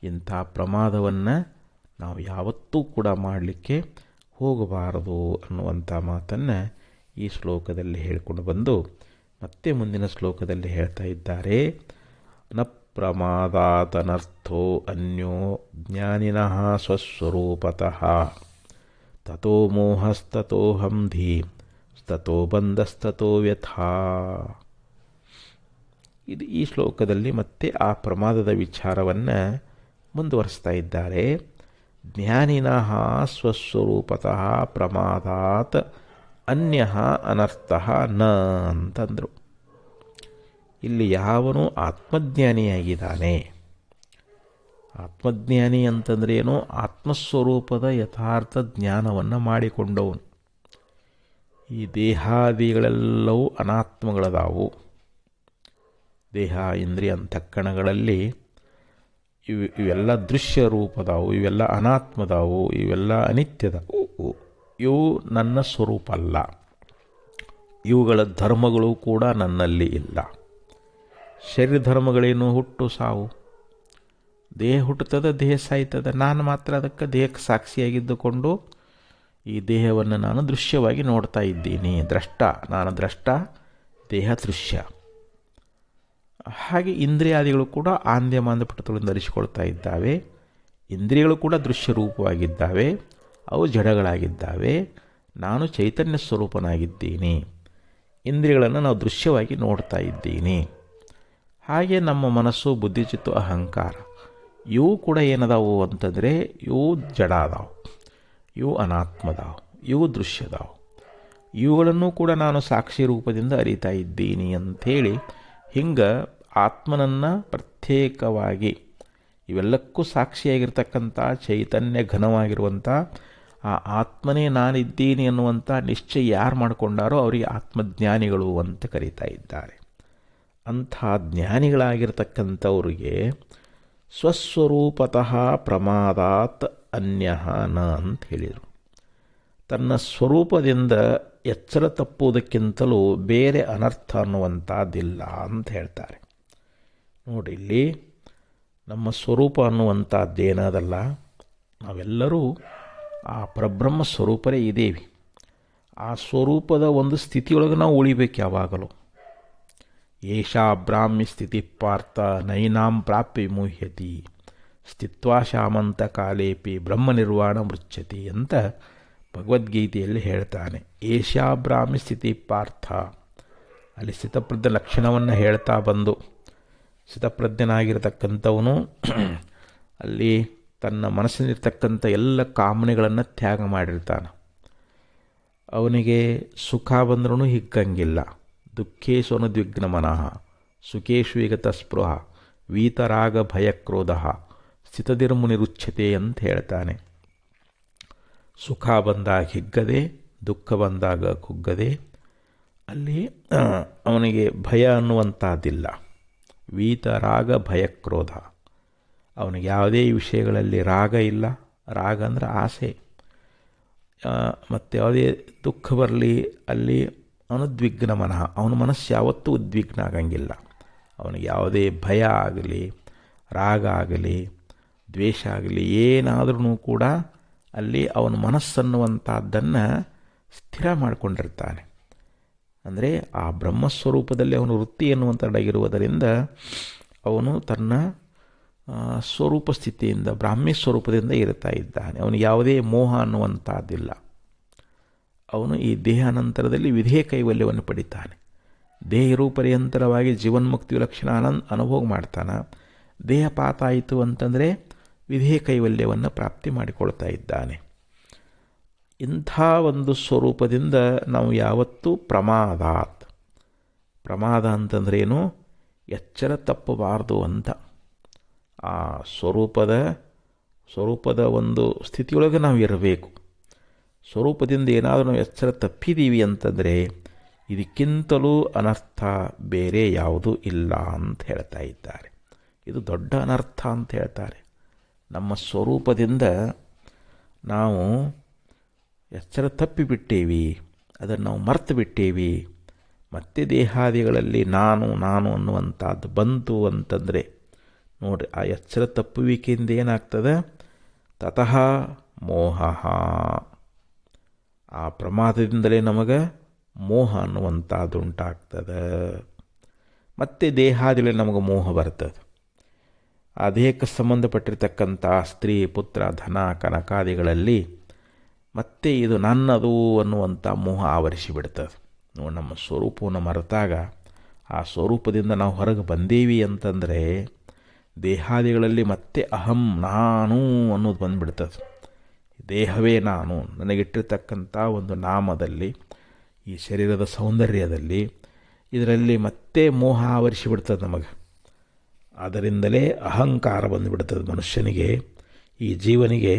ಇಂಥ ಪ್ರಮಾದವನ್ನು ನಾವು ಯಾವತ್ತೂ ಕೂಡ ಮಾಡಲಿಕ್ಕೆ ಹೋಗಬಾರದು ಅನ್ನುವಂಥ ಮಾತನ್ನು ಈ ಶ್ಲೋಕದಲ್ಲಿ ಹೇಳಿಕೊಂಡು ಬಂದು ಮತ್ತೆ ಮುಂದಿನ ಶ್ಲೋಕದಲ್ಲಿ ಹೇಳ್ತಾ ಇದ್ದಾರೆ. ನ ಪ್ರಮಾದಾತನರ್ಥೋ ಅನ್ಯೋ ಜ್ಞಾನಿನಃ ಸ್ವಸ್ವರೂಪತಃ ತಥೋ ಮೋಹಸ್ತಥೋ ಹಂಧಿ ತಥೋ ಬಂಧಸ್ತಥೋ ವ್ಯಥಾ. ಇದು ಈ ಶ್ಲೋಕದಲ್ಲಿ ಮತ್ತೆ ಆ ಪ್ರಮಾದದ ವಿಚಾರವನ್ನು ಮುಂದುವರಿಸ್ತಾ ಇದ್ದಾರೆ. ಜ್ಞಾನಿನಃ ಸ್ವಸ್ವರೂಪತಃ ಪ್ರಮಾದಾತ್ ಅನ್ಯ ಅನರ್ಥಃ ನ ಅಂತಂದರು. ಇಲ್ಲಿ ಯಾವನು ಆತ್ಮಜ್ಞಾನಿಯಾಗಿದ್ದಾನೆ, ಆತ್ಮಜ್ಞಾನಿ ಅಂತಂದ್ರೆ ಏನು? ಆತ್ಮಸ್ವರೂಪದ ಯಥಾರ್ಥ ಜ್ಞಾನವನ್ನು ಮಾಡಿಕೊಂಡವನು. ಈ ದೇಹಾದಿಗಳೆಲ್ಲವೂ ಅನಾತ್ಮಗಳದಾವು. ದೇಹ, ಇಂದ್ರಿಯ, ಅಂತಃಕರಣಗಳಲ್ಲಿ ಇವೆಲ್ಲ ದೃಶ್ಯ ರೂಪದಾವು, ಇವೆಲ್ಲ ಅನಾತ್ಮದಾವು, ಇವೆಲ್ಲ ಅನಿತ್ಯದವು. ಇವು ನನ್ನ ಸ್ವರೂಪ ಅಲ್ಲ. ಇವುಗಳ ಧರ್ಮಗಳು ಕೂಡ ನನ್ನಲ್ಲಿ ಇಲ್ಲ. ಶರೀರ ಧರ್ಮಗಳೇನು? ಹುಟ್ಟು ಸಾವು. ದೇಹ ಹುಟ್ಟುತ್ತದೆ, ದೇಹ ಸಾಯ್ತದೆ. ನಾನು ಮಾತ್ರ ಅದಕ್ಕೆ ದೇಹಕ್ಕೆ ಸಾಕ್ಷಿಯಾಗಿದ್ದುಕೊಂಡು ಈ ದೇಹವನ್ನು ನಾನು ದೃಶ್ಯವಾಗಿ ನೋಡ್ತಾ ಇದ್ದೀನಿ. ನಾನು ದ್ರಷ್ಟ, ದೇಹ ದೃಶ್ಯ. ಹಾಗೆ ಇಂದ್ರಿಯಾದಿಗಳು ಕೂಡ ಆಂದ್ಯಮಾಂದ್ಯ ಪುಟಗಳನ್ನು ಧರಿಸಿಕೊಳ್ತಾ ಇದ್ದಾವೆ. ಇಂದ್ರಿಯಗಳು ಕೂಡ ದೃಶ್ಯ ರೂಪವಾಗಿದ್ದಾವೆ, ಅವು ಜಡಗಳಾಗಿದ್ದಾವೆ. ನಾನು ಚೈತನ್ಯ ಸ್ವರೂಪನಾಗಿದ್ದೀನಿ. ಇಂದ್ರಿಯಗಳನ್ನು ನಾವು ದೃಶ್ಯವಾಗಿ ನೋಡ್ತಾ ಇದ್ದೀನಿ. ಹಾಗೆ ನಮ್ಮ ಮನಸ್ಸು, ಬುದ್ಧಿಚಿತ್ತು, ಅಹಂಕಾರ ಇವು ಕೂಡ ಏನದಾವು ಅಂತಂದರೆ ಇವು ಜಡ ಅದಾವು, ಇವು ಅನಾತ್ಮದಾವು, ಇವು ದೃಶ್ಯದಾವು. ಇವುಗಳನ್ನು ಕೂಡ ನಾನು ಸಾಕ್ಷಿ ರೂಪದಿಂದ ಅರಿತಾ ಇದ್ದೀನಿ ಅಂಥೇಳಿ ಹಿಂಗೆ ಆತ್ಮನನ್ನು ಪ್ರತ್ಯೇಕವಾಗಿ ಇವೆಲ್ಲಕ್ಕೂ ಸಾಕ್ಷಿಯಾಗಿರ್ತಕ್ಕಂಥ ಚೈತನ್ಯ ಘನವಾಗಿರುವಂಥ ಆ ಆತ್ಮನೇ ನಾನಿದ್ದೀನಿ ಅನ್ನುವಂಥ ನಿಶ್ಚಯ ಯಾರು ಮಾಡಿಕೊಂಡಾರೋ ಅವರಿಗೆ ಆತ್ಮಜ್ಞಾನಿಗಳು ಅಂತ ಕರೀತಾ ಇದ್ದಾರೆ. ಅಂಥ ಜ್ಞಾನಿಗಳಾಗಿರ್ತಕ್ಕಂಥವ್ರಿಗೆ ಸ್ವಸ್ವರೂಪತಃ ಪ್ರಮಾದಾತ್ ಅನ್ಯಃ ನ ಅಂತ ಹೇಳಿದರು. ತನ್ನ ಸ್ವರೂಪದಿಂದ ಎಚ್ಚರ ತಪ್ಪುವುದಕ್ಕಿಂತಲೂ ಬೇರೆ ಅನರ್ಥ ಅನ್ನುವಂಥದ್ದಿಲ್ಲ ಅಂತ ಹೇಳ್ತಾರೆ. ನೋಡಿ, ಇಲ್ಲಿ ನಮ್ಮ ಸ್ವರೂಪ ಅನ್ನುವಂಥದ್ದೇನದಲ್ಲ, ನಾವೆಲ್ಲರೂ ಆ ಪರಬ್ರಹ್ಮ ಸ್ವರೂಪರೇ ಇದ್ದೇವೆ. ಆ ಸ್ವರೂಪದ ಒಂದು ಸ್ಥಿತಿಯೊಳಗೆ ನಾವು ಉಳಿಬೇಕು ಯಾವಾಗಲೂ. ಏಷಾ ಬ್ರಾಹ್ಮಿ ಸ್ಥಿತಿ ಪಾರ್ಥ ನೈನಾಂ ಪ್ರಾಪ್ಯ ವಿಮುಹ್ಯತಿ ಸ್ಥಿತ್ವಾ ಶಾಮಂತ ಕಾಲೇಪಿ ಬ್ರಹ್ಮ ನಿರ್ವಾಣ ಮೃಚ್ಯತಿ ಅಂತ ಭಗವದ್ಗೀತೆಯಲ್ಲಿ ಹೇಳ್ತಾನೆ. ಏಷಾ ಬ್ರಾಹ್ಮಿ ಸ್ಥಿತಿ ಪಾರ್ಥ, ಅಲ್ಲಿ ಸ್ಥಿತಪ್ರಜ್ಞ ಲಕ್ಷಣವನ್ನು ಹೇಳ್ತಾ ಬಂದು ಸ್ಥಿತಪ್ರಜ್ಞನಾಗಿರ್ತಕ್ಕಂಥವನು ಅಲ್ಲಿ ತನ್ನ ಮನಸ್ಸಿನಲ್ಲಿರ್ತಕ್ಕಂಥ ಎಲ್ಲ ಕಾಮನೆಗಳನ್ನು ತ್ಯಾಗ ಮಾಡಿರ್ತಾನೆ. ಅವನಿಗೆ ಸುಖ ಬಂದ್ರೂ ಹಿಕ್ಕಂಗಿಲ್ಲ. ದುಃಖೇಶು ಅನುದ್ವಿಗ್ನ ಮನಃ ಸುಖೇಶು ವಿಗತ ಸ್ಪೃಹ ವೀತರಾಗ ಭಯಕ್ರೋಧ ಸ್ಥಿತದಿರ್ಮುನಿರುಚ್ಯತೆ ಅಂತ ಹೇಳ್ತಾನೆ. ಸುಖ ಬಂದಾಗ ಹಿಗ್ಗದೆ, ದುಃಖ ಬಂದಾಗ ಕುಗ್ಗದೆ, ಅಲ್ಲಿ ಅವನಿಗೆ ಭಯ ಅನ್ನುವಂಥದ್ದಿಲ್ಲ. ವೀತರಾಗ ಭಯಕ್ರೋಧ, ಅವನಿಗೆ ಯಾವುದೇ ವಿಷಯಗಳಲ್ಲಿ ರಾಗ ಇಲ್ಲ. ರಾಗ ಅಂದರೆ ಆಸೆ. ಮತ್ತು ಯಾವುದೇ ದುಃಖ ಬರಲಿ ಅಲ್ಲಿ ಅನುದ್ವಿಗ್ನ ಮನಃ, ಅವನ ಮನಸ್ಸು ಯಾವತ್ತೂ ಉದ್ವಿಗ್ನ ಆಗಂಗಿಲ್ಲ. ಅವನಿಗೆ ಯಾವುದೇ ಭಯ ಆಗಲಿ, ರಾಗ ಆಗಲಿ, ದ್ವೇಷ ಆಗಲಿ ಏನಾದ್ರೂ ಕೂಡ ಅಲ್ಲಿ ಅವನ ಮನಸ್ಸನ್ನುವಂಥದ್ದನ್ನು ಸ್ಥಿರ ಮಾಡಿಕೊಂಡಿರ್ತಾನೆ. ಅಂದರೆ ಆ ಬ್ರಹ್ಮಸ್ವರೂಪದಲ್ಲಿ ಅವನು ವೃತ್ತಿ ಎನ್ನುವಂಥದ್ದಾಗಿರುವುದರಿಂದ ಅವನು ತನ್ನ ಸ್ವರೂಪ ಸ್ಥಿತಿಯಿಂದ ಬ್ರಾಹ್ಮ್ಯ ಸ್ವರೂಪದಿಂದ ಇರ್ತಾ ಇದ್ದಾನೆ. ಅವನಿಗೆ ಯಾವುದೇ ಮೋಹ ಅನ್ನುವಂಥದ್ದಿಲ್ಲ. ಅವನು ಈ ದೇಹಾನಂತರದಲ್ಲಿ ವಿಧೇಯ ಕೈವಲ್ಯವನ್ನು ಪಡಿತಾನೆ. ದೇಹರೂ ಪರ್ಯಂತರವಾಗಿ ಜೀವನ್ಮುಕ್ತಿ ಲಕ್ಷಣ ಅನುಭೋಗ ಮಾಡ್ತಾನೆ. ದೇಹಪಾತ ಆಯಿತು ಅಂತಂದರೆ ವಿಧೇಯ ಕೈವಲ್ಯವನ್ನು ಪ್ರಾಪ್ತಿ ಮಾಡಿಕೊಳ್ತಾ ಇದ್ದಾನೆ. ಇಂಥ ಒಂದು ಸ್ವರೂಪದಿಂದ ನಾವು ಯಾವತ್ತೂ ಪ್ರಮಾದಾತ್, ಪ್ರಮಾದ ಅಂತಂದ್ರೇನು, ಎಚ್ಚರ ತಪ್ಪಬಾರ್ದು ಅಂತ. ಆ ಸ್ವರೂಪದ ಒಂದು ಸ್ಥಿತಿಯೊಳಗೆ ನಾವು ಇರಬೇಕು. ಸ್ವರೂಪದಿಂದ ಏನಾದರೂ ನಾವು ಎಚ್ಚರ ತಪ್ಪಿದ್ದೀವಿ ಅಂತಂದರೆ ಇದಕ್ಕಿಂತಲೂ ಅನರ್ಥ ಬೇರೆ ಯಾವುದೂ ಇಲ್ಲ ಅಂತ ಹೇಳ್ತಾ ಇದ್ದಾರೆ. ಇದು ದೊಡ್ಡ ಅನರ್ಥ ಅಂತ ಹೇಳ್ತಾರೆ. ನಮ್ಮ ಸ್ವರೂಪದಿಂದ ನಾವು ಎಚ್ಚರ ತಪ್ಪಿಬಿಟ್ಟೇವಿ, ಅದನ್ನು ನಾವು ಮರ್ತು ಬಿಟ್ಟೇವಿ. ಮತ್ತೆ ದೇಹಾದಿಗಳಲ್ಲಿ ನಾನು ಅನ್ನುವಂಥದ್ದು ಬಂತು ಅಂತಂದರೆ ನೋಡಿರಿ, ಆ ಎಚ್ಚರ ತಪ್ಪುವಿಕೆಯಿಂದ ಏನಾಗ್ತದೆ, ತತಃ ಮೋಹ, ಆ ಪ್ರಮಾದದಿಂದಲೇ ನಮಗೆ ಮೋಹ ಅನ್ನುವಂಥದ್ದು ಉಂಟಾಗ್ತದೆ. ಮತ್ತು ದೇಹಾದಿಗಳಲ್ಲಿ ನಮಗೆ ಮೋಹ ಬರ್ತದೆ. ಆ ದೇಹಕ್ಕೆ ಸಂಬಂಧಪಟ್ಟಿರ್ತಕ್ಕಂಥ ಸ್ತ್ರೀ, ಪುತ್ರ, ಧನ, ಕನಕಾದಿಗಳಲ್ಲಿ ಮತ್ತೆ ಇದು ನನ್ನದು ಅನ್ನುವಂಥ ಮೋಹ ಆವರಿಸಿಬಿಡ್ತದೆ. ನಮ್ಮ ಸ್ವರೂಪವನ್ನು ಮರೆತಾಗ ಆ ಸ್ವರೂಪದಿಂದ ನಾವು ಹೊರಗೆ ಬಂದೇವಿ ಅಂತಂದರೆ ದೇಹಾದಿಗಳಲ್ಲಿ ಮತ್ತೆ ಅಹಂ, ನಾನು ಅನ್ನೋದು ಬಂದುಬಿಡ್ತದೆ. ದೇಹವೇ ನಾನು, ನನಗಿಟ್ಟಿರ್ತಕ್ಕಂಥ ಒಂದು ನಾಮದಲ್ಲಿ, ಈ ಶರೀರದ ಸೌಂದರ್ಯದಲ್ಲಿ, ಇದರಲ್ಲಿ ಮತ್ತೆ ಮೋಹ ಆವರಿಸಿಬಿಡ್ತದೆ ನಮಗೆ. ಅದರಿಂದಲೇ ಅಹಂಕಾರ ಬಂದುಬಿಡ್ತದೆ ಮನುಷ್ಯನಿಗೆ, ಈ ಜೀವನಿಗೆ.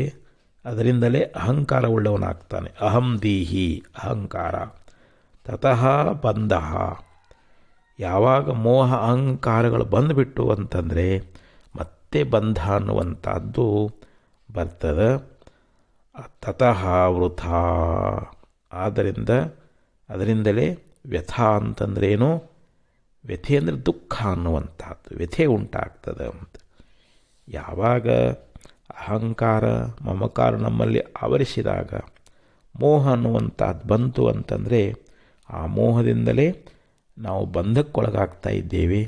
ಅದರಿಂದಲೇ ಅಹಂಕಾರ ಉಳ್ಳವನಾಗ್ತಾನೆ. ಅಹಂ ದೀಹಿ, ಅಹಂಕಾರ. ತತಃ ಬಂಧ, ಯಾವಾಗ ಮೋಹ ಅಹಂಕಾರಗಳು ಬಂದುಬಿಟ್ಟು ಅಂತಂದರೆ ಮತ್ತೆ ಬಂಧ ಅನ್ನುವಂಥದ್ದು ಬರ್ತದೆ. ತತಃ ವೃಥ, ಅದರಿಂದಲೇ ವ್ಯಥಾ ಅಂತಂದ್ರೇನು, ವ್ಯಥೆ ಅಂದರೆ ದುಃಖ ಅನ್ನುವಂಥದ್ದು, ವ್ಯಥೆ ಉಂಟಾಗ್ತದೆ ಅಂತ. ಯಾವಾಗ ಅಹಂಕಾರ ಮಮಕಾರ ನಮ್ಮಲ್ಲಿ ಆವರಿಸಿದಾಗ ಮೋಹ ಅನ್ನುವಂಥದ್ದು ಬಂತು ಅಂತಂದರೆ ಆ ಮೋಹದಿಂದಲೇ ನಾವು ಬಂಧಕ್ಕೊಳಗಾಗ್ತಾ ಇದ್ದೇವೆ.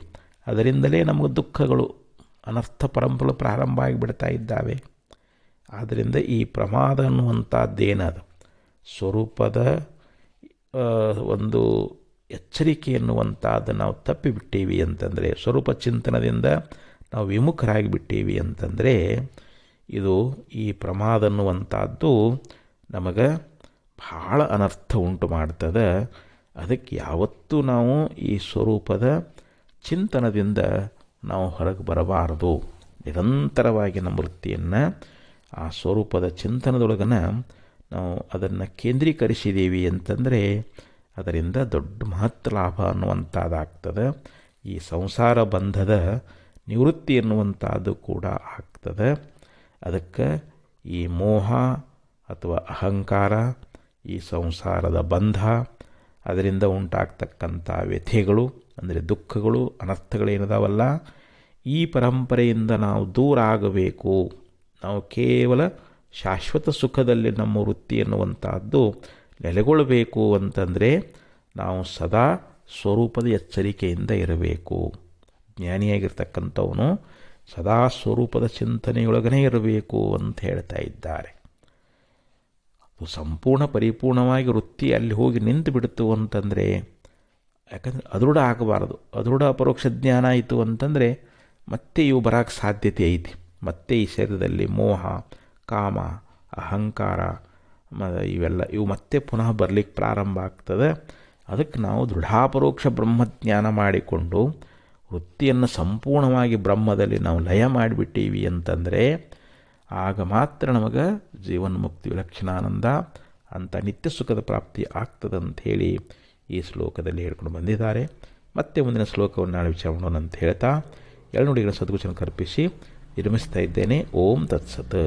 ಅದರಿಂದಲೇ ನಮಗೆ ದುಃಖಗಳು, ಅನರ್ಥ ಪರಂಪರೆ ಪ್ರಾರಂಭ ಆಗಿಬಿಡ್ತಾ ಇದ್ದಾವೆ. ಆದ್ದರಿಂದ ಈ ಪ್ರಮಾದ ಅನ್ನುವಂಥದ್ದೇನದು ಸ್ವರೂಪದ ಒಂದು ಎಚ್ಚರಿಕೆ ಎನ್ನುವಂಥದ್ದು ನಾವು ತಪ್ಪಿಬಿಟ್ಟೀವಿ ಅಂತಂದರೆ, ಸ್ವರೂಪ ಚಿಂತನದಿಂದ ನಾವು ವಿಮುಖರಾಗಿಬಿಟ್ಟೀವಿ ಅಂತಂದರೆ, ಇದು ಈ ಪ್ರಮಾದ ಅನ್ನುವಂಥದ್ದು ನಮಗೆ ಭಾಳ ಅನರ್ಥ ಉಂಟು ಮಾಡ್ತದೆ. ಅದಕ್ಕೆ ಯಾವತ್ತೂ ನಾವು ಈ ಸ್ವರೂಪದ ಚಿಂತನದಿಂದ ನಾವು ಹೊರಗೆ ಬರಬಾರದು. ನಿರಂತರವಾಗಿ ನಮ್ಮ ವೃತ್ತಿಯನ್ನು ಆ ಸ್ವರೂಪದ ಚಿಂತನದೊಳಗನ ನಾವು ಅದನ್ನು ಕೇಂದ್ರೀಕರಿಸಿದ್ದೀವಿ ಅಂತಂದರೆ ಅದರಿಂದ ದೊಡ್ಡ ಮಹತ್ ಲಾಭ ಅನ್ನುವಂಥದ್ದಾಗ್ತದೆ. ಈ ಸಂಸಾರ ಬಂಧದ ನಿವೃತ್ತಿ ಎನ್ನುವಂಥದ್ದು ಕೂಡ ಆಗ್ತದೆ. ಅದಕ್ಕೆ ಈ ಮೋಹ ಅಥವಾ ಅಹಂಕಾರ, ಈ ಸಂಸಾರದ ಬಂಧ, ಅದರಿಂದ ಉಂಟಾಗ್ತಕ್ಕಂಥ ವ್ಯಥೆಗಳು ಅಂದರೆ ದುಃಖಗಳು, ಅನರ್ಥಗಳೇನಿದಾವಲ್ಲ, ಈ ಪರಂಪರೆಯಿಂದ ನಾವು ದೂರ ಆಗಬೇಕು. ನಾವು ಕೇವಲ ಶಾಶ್ವತ ಸುಖದಲ್ಲಿ ನಮ್ಮ ವೃತ್ತಿ ಎನ್ನುವಂಥದ್ದು ನೆಲೆಗೊಳ್ಳಬೇಕು ಅಂತಂದರೆ ನಾವು ಸದಾ ಸ್ವರೂಪದ ಎಚ್ಚರಿಕೆಯಿಂದ ಇರಬೇಕು. ಜ್ಞಾನಿಯಾಗಿರ್ತಕ್ಕಂಥವನು ಸದಾ ಸ್ವರೂಪದ ಚಿಂತನೆಯೊಳಗನೇ ಇರಬೇಕು ಅಂತ ಹೇಳ್ತಾ ಇದ್ದಾರೆ. ಅದು ಸಂಪೂರ್ಣ ಪರಿಪೂರ್ಣವಾಗಿ ವೃತ್ತಿ ಅಲ್ಲಿ ಹೋಗಿ ನಿಂತು ಬಿಡ್ತು ಅಂತಂದರೆ, ಯಾಕಂದರೆ ಅದೃಢ ಆಗಬಾರದು. ಅದೃಢ ಅಪರೋಕ್ಷ ಜ್ಞಾನ ಆಯಿತು ಅಂತಂದರೆ ಮತ್ತೆ ಇವು ಬರೋಕ್ಕೆ ಸಾಧ್ಯತೆ ಐತಿ. ಮತ್ತೆ ಈ ಶರೀರದಲ್ಲಿ ಮೋಹ, ಕಾಮ, ಅಹಂಕಾರ ಇವು ಮತ್ತೆ ಪುನಃ ಬರಲಿಕ್ಕೆ ಪ್ರಾರಂಭ ಆಗ್ತದೆ. ಅದಕ್ಕೆ ನಾವು ದೃಢಾಪರೋಕ್ಷ ಬ್ರಹ್ಮಜ್ಞಾನ ಮಾಡಿಕೊಂಡು ವೃತ್ತಿಯನ್ನು ಸಂಪೂರ್ಣವಾಗಿ ಬ್ರಹ್ಮದಲ್ಲಿ ನಾವು ಲಯ ಮಾಡಿಬಿಟ್ಟೀವಿ ಅಂತಂದರೆ ಆಗ ಮಾತ್ರ ನಮಗೆ ಜೀವನ್ಮುಕ್ತಿ, ವಿಲಕ್ಷಣಾನಂದ ಅಂತ ನಿತ್ಯ ಸುಖದ ಪ್ರಾಪ್ತಿ ಆಗ್ತದಂತ ಹೇಳಿ ಈ ಶ್ಲೋಕದಲ್ಲಿ ಹೇಳ್ಕೊಂಡು ಬಂದಿದ್ದಾರೆ. ಮತ್ತೆ ಮುಂದಿನ ಶ್ಲೋಕವನ್ನು ನಾಳೆ ವಿಚಾರ ಮಾಡೋಣ ಅಂತ ಹೇಳ್ತಾ 2 ನುಡಿಗಳ ಸದ್ಗುಚನ ಕಲ್ಪಿಸಿ ನಿರ್ಮಿಸ್ತಾ ಇದ್ದೇನೆ. ಓಂ ತತ್ಸತ್.